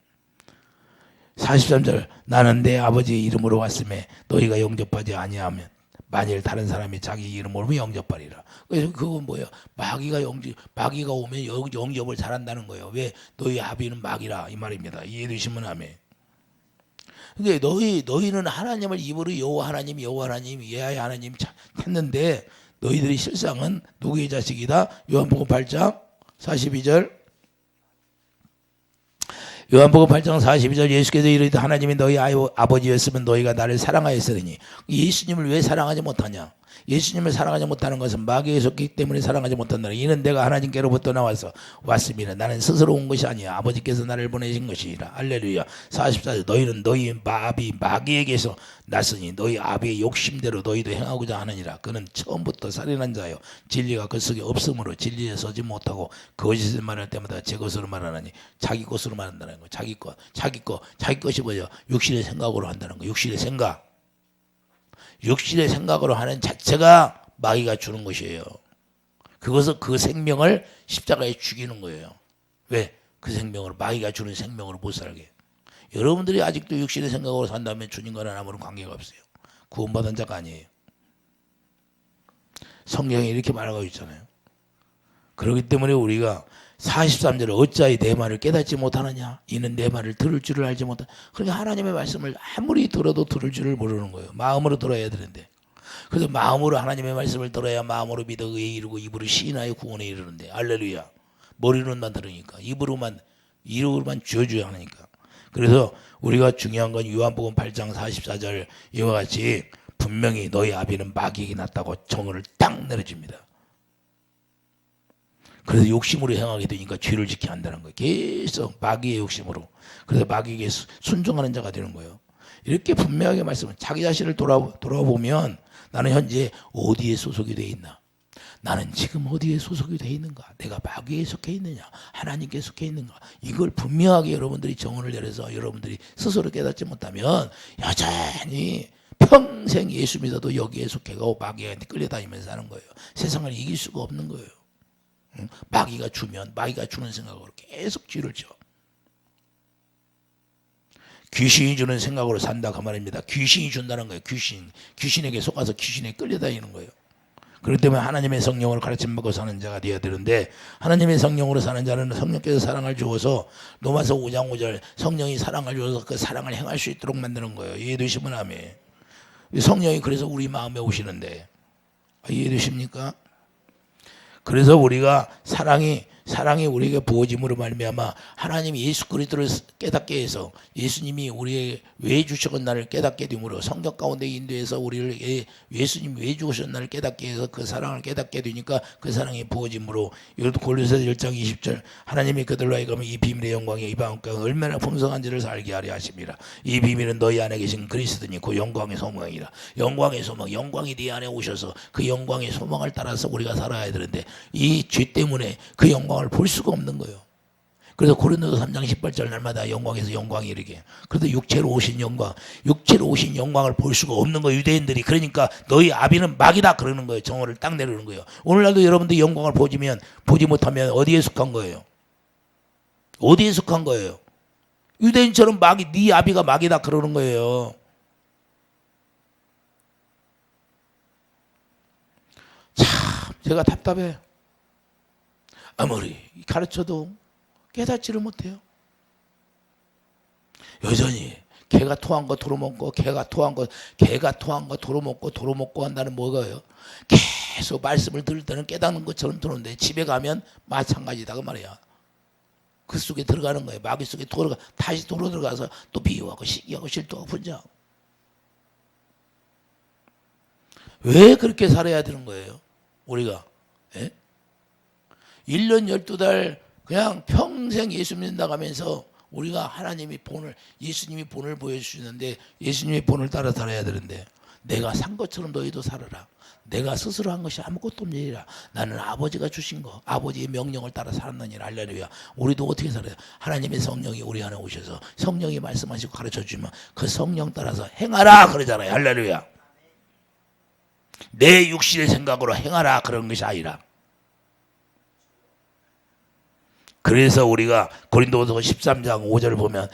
43절 나는 내 아버지의 이름으로 왔음에 너희가 영접하지 아니하면 만일 다른 사람이 자기 이름으로 영접하리라. 그래서 그건 뭐예요? 마귀가 오면 영접을 잘한다는 거예요. 왜? 너희 아비는 마귀라 이 말입니다. 이해되시면 아멘. 근데 너희는 하나님을 입으로 여호와 하나님 예하야 하나님 했는데 너희들이 실상은 누구의 자식이다? 요한복음 8장 42절 요한복음 8장 42절 예수께서 이르되 하나님이 너희 아버지였으면 너희가 나를 사랑하였으리니. 예수님을 왜 사랑하지 못하냐? 예수님을 사랑하지 못하는 것은 마귀에 속기 때문에 사랑하지 못한다. 이는 내가 하나님께로부터 나와서 왔습니다. 나는 스스로 온 것이 아니야. 아버지께서 나를 보내신 것이라. 할렐루야. 44절 너희는 너희 마귀에게서 났으니 너희 아비의 욕심대로 너희도 행하고자 하느니라. 그는 처음부터 살인한 자요 진리가 그 속에 없으므로 진리에 서지 못하고 거짓을 말할 때마다 제 것으로 말하나니. 자기 것으로 말한다는 거예요. 자기 것이 뭐죠? 육신의 생각으로 한다는 거예요. 육신의 생각으로 하는 자체가 마귀가 주는 것이에요. 그것은 그 생명을 십자가에 죽이는 거예요. 왜? 그 생명으로, 마귀가 주는 생명으로 못 살게. 여러분들이 아직도 육신의 생각으로 산다면 주님과는 아무런 관계가 없어요. 구원받은 자가 아니에요. 성경에 이렇게 말하고 있잖아요. 그렇기 때문에 우리가 43절에 어찌하여 내 말을 깨닫지 못하느냐? 이는 내 말을 들을 줄을 알지 못하느냐? 그러니까 하나님의 말씀을 아무리 들어도 들을 줄을 모르는 거예요. 마음으로 들어야 되는데. 그래서 마음으로 하나님의 말씀을 들어야 마음으로 믿어 의에 이르고 입으로 시인하여 구원에 이르는데. 할렐루야. 머리로만 들으니까. 입으로만 쥐어줘야 하니까. 그래서 우리가 중요한 건 요한복음 8장 44절 이와 같이 분명히 너희 아비는 마귀에게 났다고 정언을 딱 내려줍니다. 그래서 욕심으로 행하게 되니까 죄를 지켜야 한다는 거예요. 계속 마귀의 욕심으로. 그래서 마귀에게 순종하는 자가 되는 거예요. 이렇게 분명하게 말씀을 자기 자신을 돌아보면 나는 현재 어디에 소속이 되어 있나? 나는 지금 어디에 소속이 되어 있는가? 내가 마귀에 속해 있느냐? 하나님께 속해 있는가? 이걸 분명하게 여러분들이 정언을 내려서 여러분들이 스스로 깨닫지 못하면 여전히 평생 예수 믿어도 여기에 속해가고 마귀한테 끌려다니면서 사는 거예요. 세상을 이길 수가 없는 거예요. 마귀가 주는 생각으로 계속 쥐를 쳐. 귀신이 주는 생각으로 산다 그 말입니다. 귀신이 준다는 거예요. 귀신에게 속아서 귀신에 끌려다니는 거예요. 그렇기 때문에 하나님의 성령으로 가르침받고 사는 자가 되어야 되는데, 하나님의 성령으로 사는 자는 성령께서 사랑을 주어서 로마서 5장 5절 성령이 사랑을 주어서 그 사랑을 행할 수 있도록 만드는 거예요. 이해되시면 아멘. 성령이 그래서 우리 마음에 오시는데 이해되십니까? 그래서 우리가 사랑이 사랑이 우리에게 부어짐으로 말미암아 하나님이 예수 그리스도를 깨닫게 해서 예수님이 우리에게 왜 주셨나를 깨닫게 됨으로 성경 가운데 인도해서 우리를 예수님이 왜 주셨나를 깨닫게 해서 그 사랑을 깨닫게 되니까 그 사랑이 부어짐으로 이것도 골로새서 1장 20절 하나님이 그들로 하여금 이 비밀의 영광이 이방과 얼마나 풍성한지를 알게 하려 하십니다. 이 비밀은 너희 안에 계신 그리스도니 그 영광의 소망이라. 영광의 소망, 영광이 네 안에 오셔서 그 영광의 소망을 따라서 우리가 살아야 되는데 이 죄 때문에 그 영광을 볼 수가 없는 거예요. 그래서 고린도서 3장 18절 날마다 영광에서 영광이 이르게. 그래도 육체로 오신 영광을 볼 수가 없는 거예요. 유대인들이. 그러니까 너희 아비는 막이다 그러는 거예요. 정오를 딱 내려오는 거예요. 오늘날도 여러분들 영광을 보지 못하면 어디에 속한 거예요? 어디에 속한 거예요? 유대인처럼 네 아비가 막이다 그러는 거예요. 참 제가 답답해. 아무리 가르쳐도 깨닫지를 못해요. 여전히 개가 토한 거 도로먹고 개가 토한 거 도로먹고 한다는 뭐가요? 계속 말씀을 들을 때는 깨닫는 것처럼 들었는데 집에 가면 마찬가지다 그 말이야. 그 속에 들어가는 거예요. 마귀 속에 다시 도로 들어가서 또 비유하고 시기하고 실토하고 분장하고. 왜 그렇게 살아야 되는 거예요? 우리가 1년 12달 그냥 평생 예수 믿는다 가면서 우리가 예수님이 본을 보여주시는데 예수님의 본을 따라 살아야 되는데 내가 산 것처럼 너희도 살아라. 내가 스스로 한 것이 아무것도 없느니라. 나는 아버지가 주신 거 아버지의 명령을 따라 살았느니라. 할렐루야. 우리도 어떻게 살아요? 하나님의 성령이 우리 안에 오셔서 성령이 말씀하시고 가르쳐주면 그 성령 따라서 행하라 그러잖아요. 할렐루야. 내 육신의 생각으로 행하라 그런 것이 아니라. 그래서 우리가 고린도서 13장 5절을 보면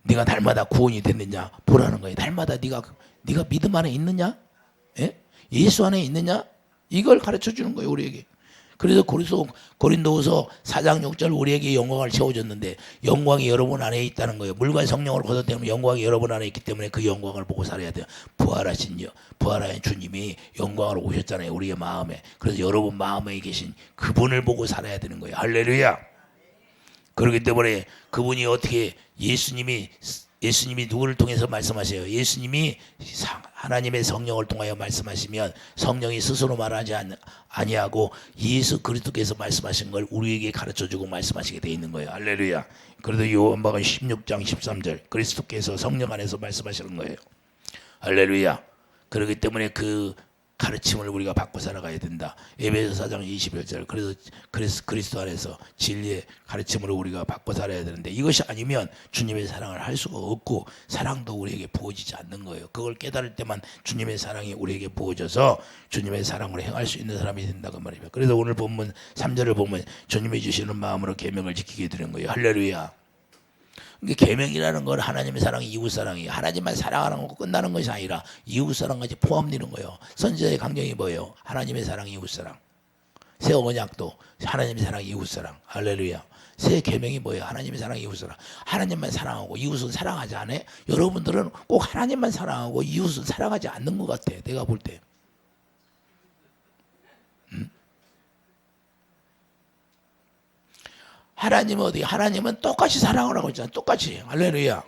네가 날마다 구원이 됐느냐 보라는 거예요. 날마다 네가 믿음 안에 있느냐? 예수 안에 있느냐? 이걸 가르쳐 주는 거예요, 우리에게. 그래서 고린도서 4장 6절 우리에게 영광을 채워줬는데 영광이 여러분 안에 있다는 거예요. 물과 성령으로 거듭 때문에 영광이 여러분 안에 있기 때문에 그 영광을 보고 살아야 돼요. 부활하신 주님이 영광으로 오셨잖아요, 우리의 마음에. 그래서 여러분 마음에 계신 그분을 보고 살아야 되는 거예요. 할렐루야. 그렇기 때문에 그분이 어떻게 예수님이 누구를 통해서 말씀하세요? 예수님이 하나님의 성령을 통하여 말씀하시면 성령이 스스로 말하지 아니하고 예수 그리스도께서 말씀하신 걸 우리에게 가르쳐주고 말씀하시게 돼 있는 거예요. 할렐루야. 그래도 요한복음 16장 13절 그리스도께서 성령 안에서 말씀하시는 거예요. 할렐루야. 그렇기 때문에 그 가르침을 우리가 받고 살아가야 된다. 에베소 4장 21절 그래서 그리스도 안에서 진리의 가르침으로 우리가 받고 살아야 되는데 이것이 아니면 주님의 사랑을 할 수가 없고 사랑도 우리에게 부어지지 않는 거예요. 그걸 깨달을 때만 주님의 사랑이 우리에게 부어져서 주님의 사랑으로 행할 수 있는 사람이 된다고 말입니다. 그래서 오늘 본문 3절을 보면 주님이 주시는 마음으로 계명을 지키게 되는 거예요. 할렐루야. 계명이라는 건 하나님의 사랑이 이웃사랑이에요. 하나님만 사랑하는 거 끝나는 것이 아니라 이웃사랑까지 포함되는 거예요. 선지자의 강령이 뭐예요? 하나님의 사랑, 이웃사랑. 새 언약도 하나님의 사랑, 이웃사랑. 할렐루야. 새 계명이 뭐예요? 하나님의 사랑, 이웃사랑. 하나님만 사랑하고 이웃은 사랑하지 않아요? 여러분들은 꼭 하나님만 사랑하고 이웃은 사랑하지 않는 것 같아. 내가 볼 때. 하나님은 똑같이 사랑을 하고 있잖아요. 똑같이. 할렐루야.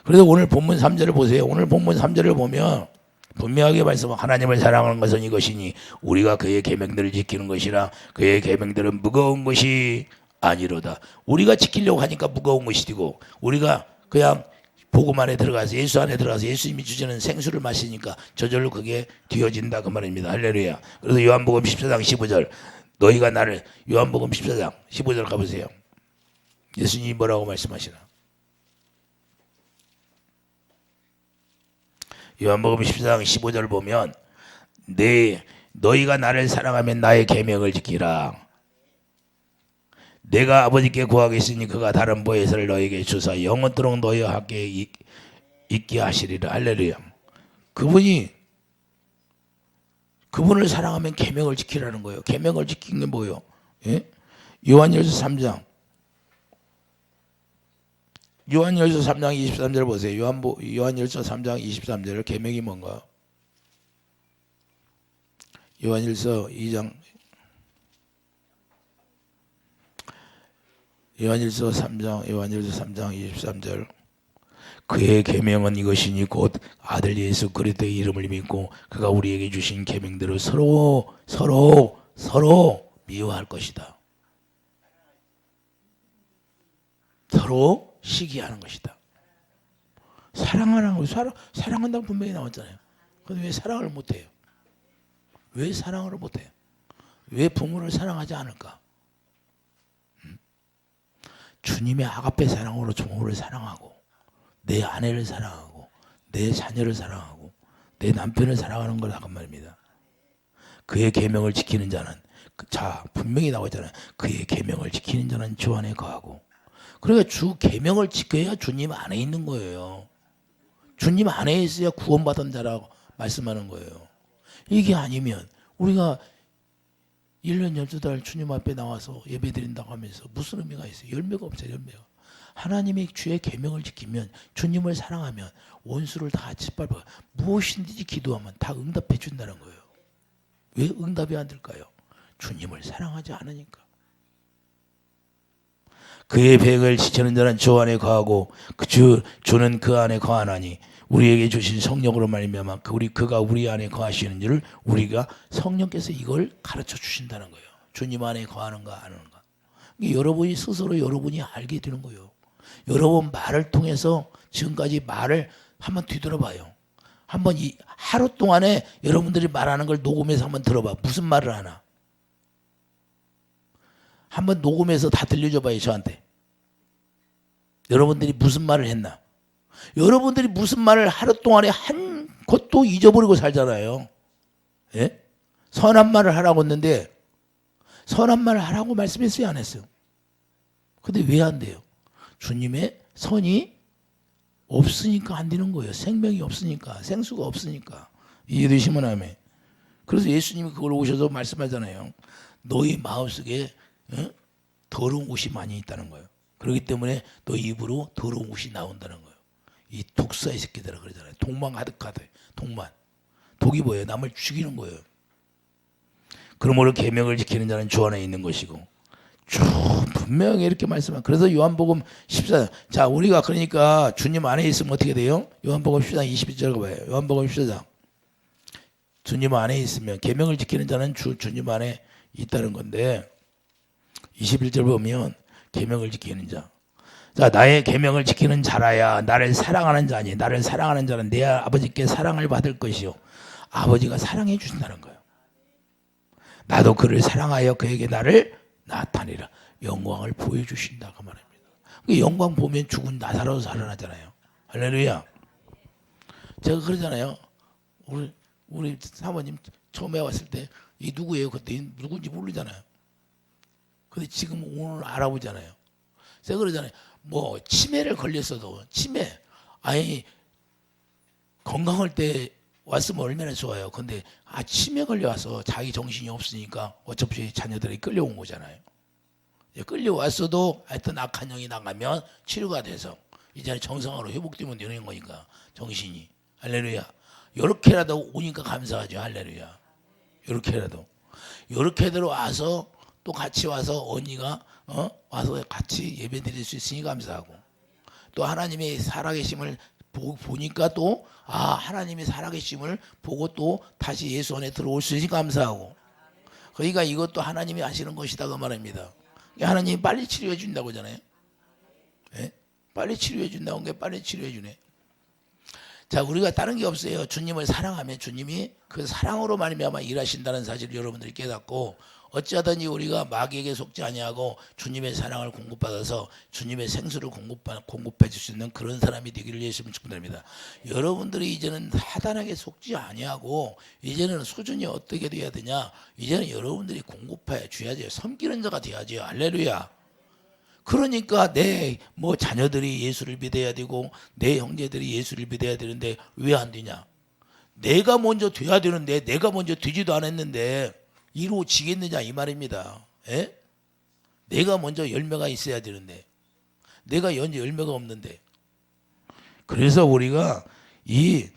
그래서 오늘 본문 3절을 보세요. 오늘 본문 3절을 보면 분명하게 말씀하고 하나님을 사랑하는 것은 이것이니 우리가 그의 계명들을 지키는 것이라 그의 계명들은 무거운 것이 아니로다. 우리가 지키려고 하니까 무거운 것이 되고 우리가 그냥 복음 안에 들어가서 예수 안에 들어가서 예수님이 주시는 생수를 마시니까 저절로 그게 되어진다 그 말입니다. 할렐루야. 그래서 요한복음 14장 15절 너희가 나를 요한복음 14장 15절 가보세요. 예수님이 뭐라고 말씀하시나? 요한복음 14장 15절 보면 너희가 나를 사랑하면 나의 계명을 지키라. 내가 아버지께 구하겠으니 그가 다른 보혜사를 너희에게 주사 영원토록 너희와 함께 있게 하시리라. 할렐루야. 그분을 사랑하면 계명을 지키라는 거예요. 계명을 지키는 게 뭐예요? 예? 요한일서 3장 23절 보세요. 요한일서 3장 23절 계명이 뭔가? 요한일서 2장 요한일서 3장 23절 그의 계명은 이것이니 곧 아들 예수 그리스도의 이름을 믿고 그가 우리에게 주신 계명대로 서로 미워할 것이다. 서로 시기하는 것이다. 사랑하는 거 사랑한다고 분명히 나왔잖아요. 그런데 왜 사랑을 못해요? 왜 사랑을 못해요? 왜 부모를 사랑하지 않을까? 주님의 아가페 사랑으로 부모를 사랑하고 내 아내를 사랑하고 내 자녀를 사랑하고 내 남편을 사랑하는 거라고 말입니다. 그의 계명을 지키는 자는 자 분명히 나오잖아요. 그의 계명을 지키는 자는 주 안에 거하고 그러니까 주 계명을 지켜야 주님 안에 있는 거예요. 주님 안에 있어야 구원받은 자라고 말씀하는 거예요. 이게 아니면 우리가 1년 12달 주님 앞에 나와서 예배드린다고 하면서 무슨 의미가 있어요? 열매가 없어요. 열매가. 하나님의 주의 계명을 지키면 주님을 사랑하면 원수를 다 짓밟아 무엇이든지 기도하면 다 응답해 준다는 거예요. 왜 응답이 안 될까요? 주님을 사랑하지 않으니까. 그의 계명을 지키는 자는 주 안에 거하고 주는 그 안에 거하나니 우리에게 주신 성령으로 말미암아 그가 우리 안에 거하시는 줄을 우리가 성령께서 이걸 가르쳐 주신다는 거예요. 주님 안에 거하는가 안 하는가. 여러분이 스스로 여러분이 알게 되는 거예요. 여러분 말을 통해서 지금까지 말을 한번 뒤돌아봐요. 한번 이 하루 동안에 여러분들이 말하는 걸 녹음해서 한번 들어봐. 무슨 말을 하나. 한번 녹음해서 다 들려줘봐요. 저한테. 여러분들이 무슨 말을 했나. 여러분들이 무슨 말을 하루 동안에 한 것도 잊어버리고 살잖아요. 예? 선한 말을 하라고 했는데 선한 말을 하라고 말씀했어요? 안 했어요? 근데 왜 안 돼요? 주님의 선이 없으니까 안 되는 거예요. 생명이 없으니까 생수가 없으니까. 이해되시면 아멘. 그래서 예수님이 그걸 오셔서 말씀하잖아요. 너희 마음속에 더러운 옷이 많이 있다는 거예요. 그렇기 때문에 너 입으로 더러운 옷이 나온다는 거예요. 이 독사의 새끼들아 그러잖아요. 독만 가득하대. 독만. 독이 뭐예요? 남을 죽이는 거예요. 그러므로 계명을 지키는 자는 주 안에 있는 것이고 쭉 분명히 이렇게 말씀한. 그래서 요한복음 14장. 자 우리가 그러니까 주님 안에 있으면 어떻게 돼요? 요한복음 14장 22절 봐요. 요한복음 14장. 주님 안에 있으면 계명을 지키는 자는 주님 안에 있다는 건데 21절 보면 계명을 지키는 자. 자 나의 계명을 지키는 자라야 나를 사랑하는 자니 나를 사랑하는 자는 내 아버지께 사랑을 받을 것이요 아버지가 사랑해 주신다는 거예요. 나도 그를 사랑하여 그에게 나를 나타내라. 영광을 보여주신다고 말합니다. 영광 보면 죽은 나사로도 살아나잖아요. 할렐루야. 제가 그러잖아요. 우리 사모님 처음에 왔을 때 이 누구예요? 그때 누군지 모르잖아요. 근데 지금 오늘 알아보잖아요. 제가 그러잖아요. 뭐 치매를 걸렸어도 치매 아니 건강할 때 왔으면 얼마나 좋아요. 근데 치매 걸려와서 자기 정신이 없으니까 어차피 자녀들이 끌려온 거잖아요. 끌려왔어도 하여튼 악한 영이 나가면 치료가 돼서 이제 정상으로 회복되면 되는 거니까 정신이. 할렐루야. 요렇게라도 오니까 감사하죠. 할렐루야. 요렇게라도 와서 또 같이 와서 언니가 와서 같이 예배 드릴 수 있으니 감사하고 또 하나님의 살아계심을 보니까 또 하나님의 살아계심을 보고 또 다시 예수 안에 들어올 수 있으니 감사하고 그러니까 이것도 하나님이 하시는 것이다 그 말입니다. 하나님이 빨리 치료해 준다고 하잖아요. 네? 빨리 치료해 준다고 게 빨리 치료해 주네. 자 우리가 다른 게 없어요. 주님을 사랑하면 주님이 그 사랑으로 말미암아 일하신다는 사실을 여러분들이 깨닫고 어찌하든지 우리가 마귀에게 속지 아니하고 주님의 사랑을 공급받아서 주님의 생수를 공급해 줄 수 있는 그런 사람이 되기를 예수님을 축복합니다. 여러분들이 이제는 사단에게 속지 아니하고 이제는 수준이 어떻게 돼야 되냐? 이제는 여러분들이 공급해 줘야죠. 섬기는 자가 돼야죠. 할렐루야. 그러니까 내 자녀들이 예수를 믿어야 되고 내 형제들이 예수를 믿어야 되는데 왜 안 되냐? 내가 먼저 돼야 되는데 내가 먼저 되지도 않았는데 이루어지겠느냐 이 말입니다. 에? 내가 먼저 열매가 있어야 되는데 내가 현재 열매가 없는데 그래서 우리가 이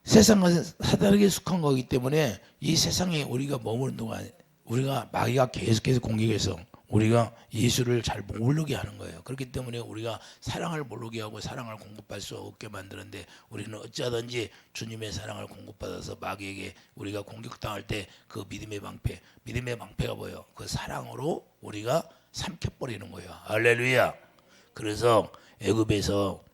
세상과 사단에게 속한 거기 때문에 이 세상에 우리가 머무는 동안 우리가 마귀가 계속해서 공격해서 우리가 예수를 잘 모르게 하는 거예요. 그렇기 때문에 우리가 사랑을 모르게 하고 사랑을 공급할 수 없게 만드는데 우리는 어찌하든지 주님의 사랑을 공급받아서 마귀에게 우리가 공격당할 때 그 믿음의 방패가 뭐예요? 그 사랑으로 우리가 삼켜버리는 거예요. 할렐루야. 그래서 애굽에서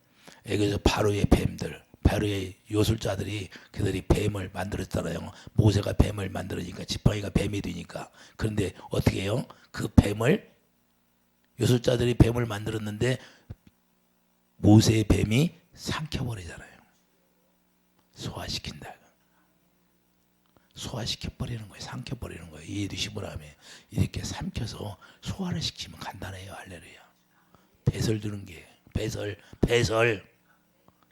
바로의 뱀들, 바로의 요술자들이 그들이 뱀을 만들었잖아요. 모세가 뱀을 만들으니까 지팡이가 뱀이 되니까. 그런데 어떻게 해요? 그 뱀을 요술자들이 뱀을 만들었는데 모세의 뱀이 삼켜버리잖아요. 소화시킨다. 소화시켜버리는 거예요. 삼켜버리는 거예요. 이해되시면 하면 이렇게 삼켜서 소화를 시키면 간단해요. 할렐루야. 배설두는 게 배설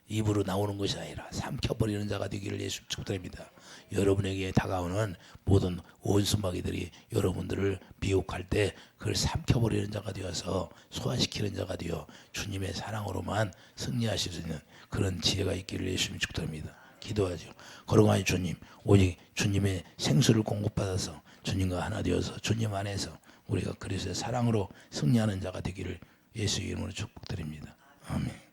입으로 나오는 것이 아니라 삼켜버리는 자가 되기를 예수 축복드립니다. 여러분에게 다가오는 모든 원수마귀들이 여러분들을 미혹할 때 그걸 삼켜버리는 자가 되어서 소화시키는 자가 되어 주님의 사랑으로만 승리하실 수 있는 그런 지혜가 있기를 예수님 축복드립니다. 기도하죠. 걸어가니 주님, 오직 주님의 생수를 공급받아서 주님과 하나 되어서 주님 안에서 우리가 그리스도의 사랑으로 승리하는 자가 되기를 예수 이름으로 축복드립니다. 아멘.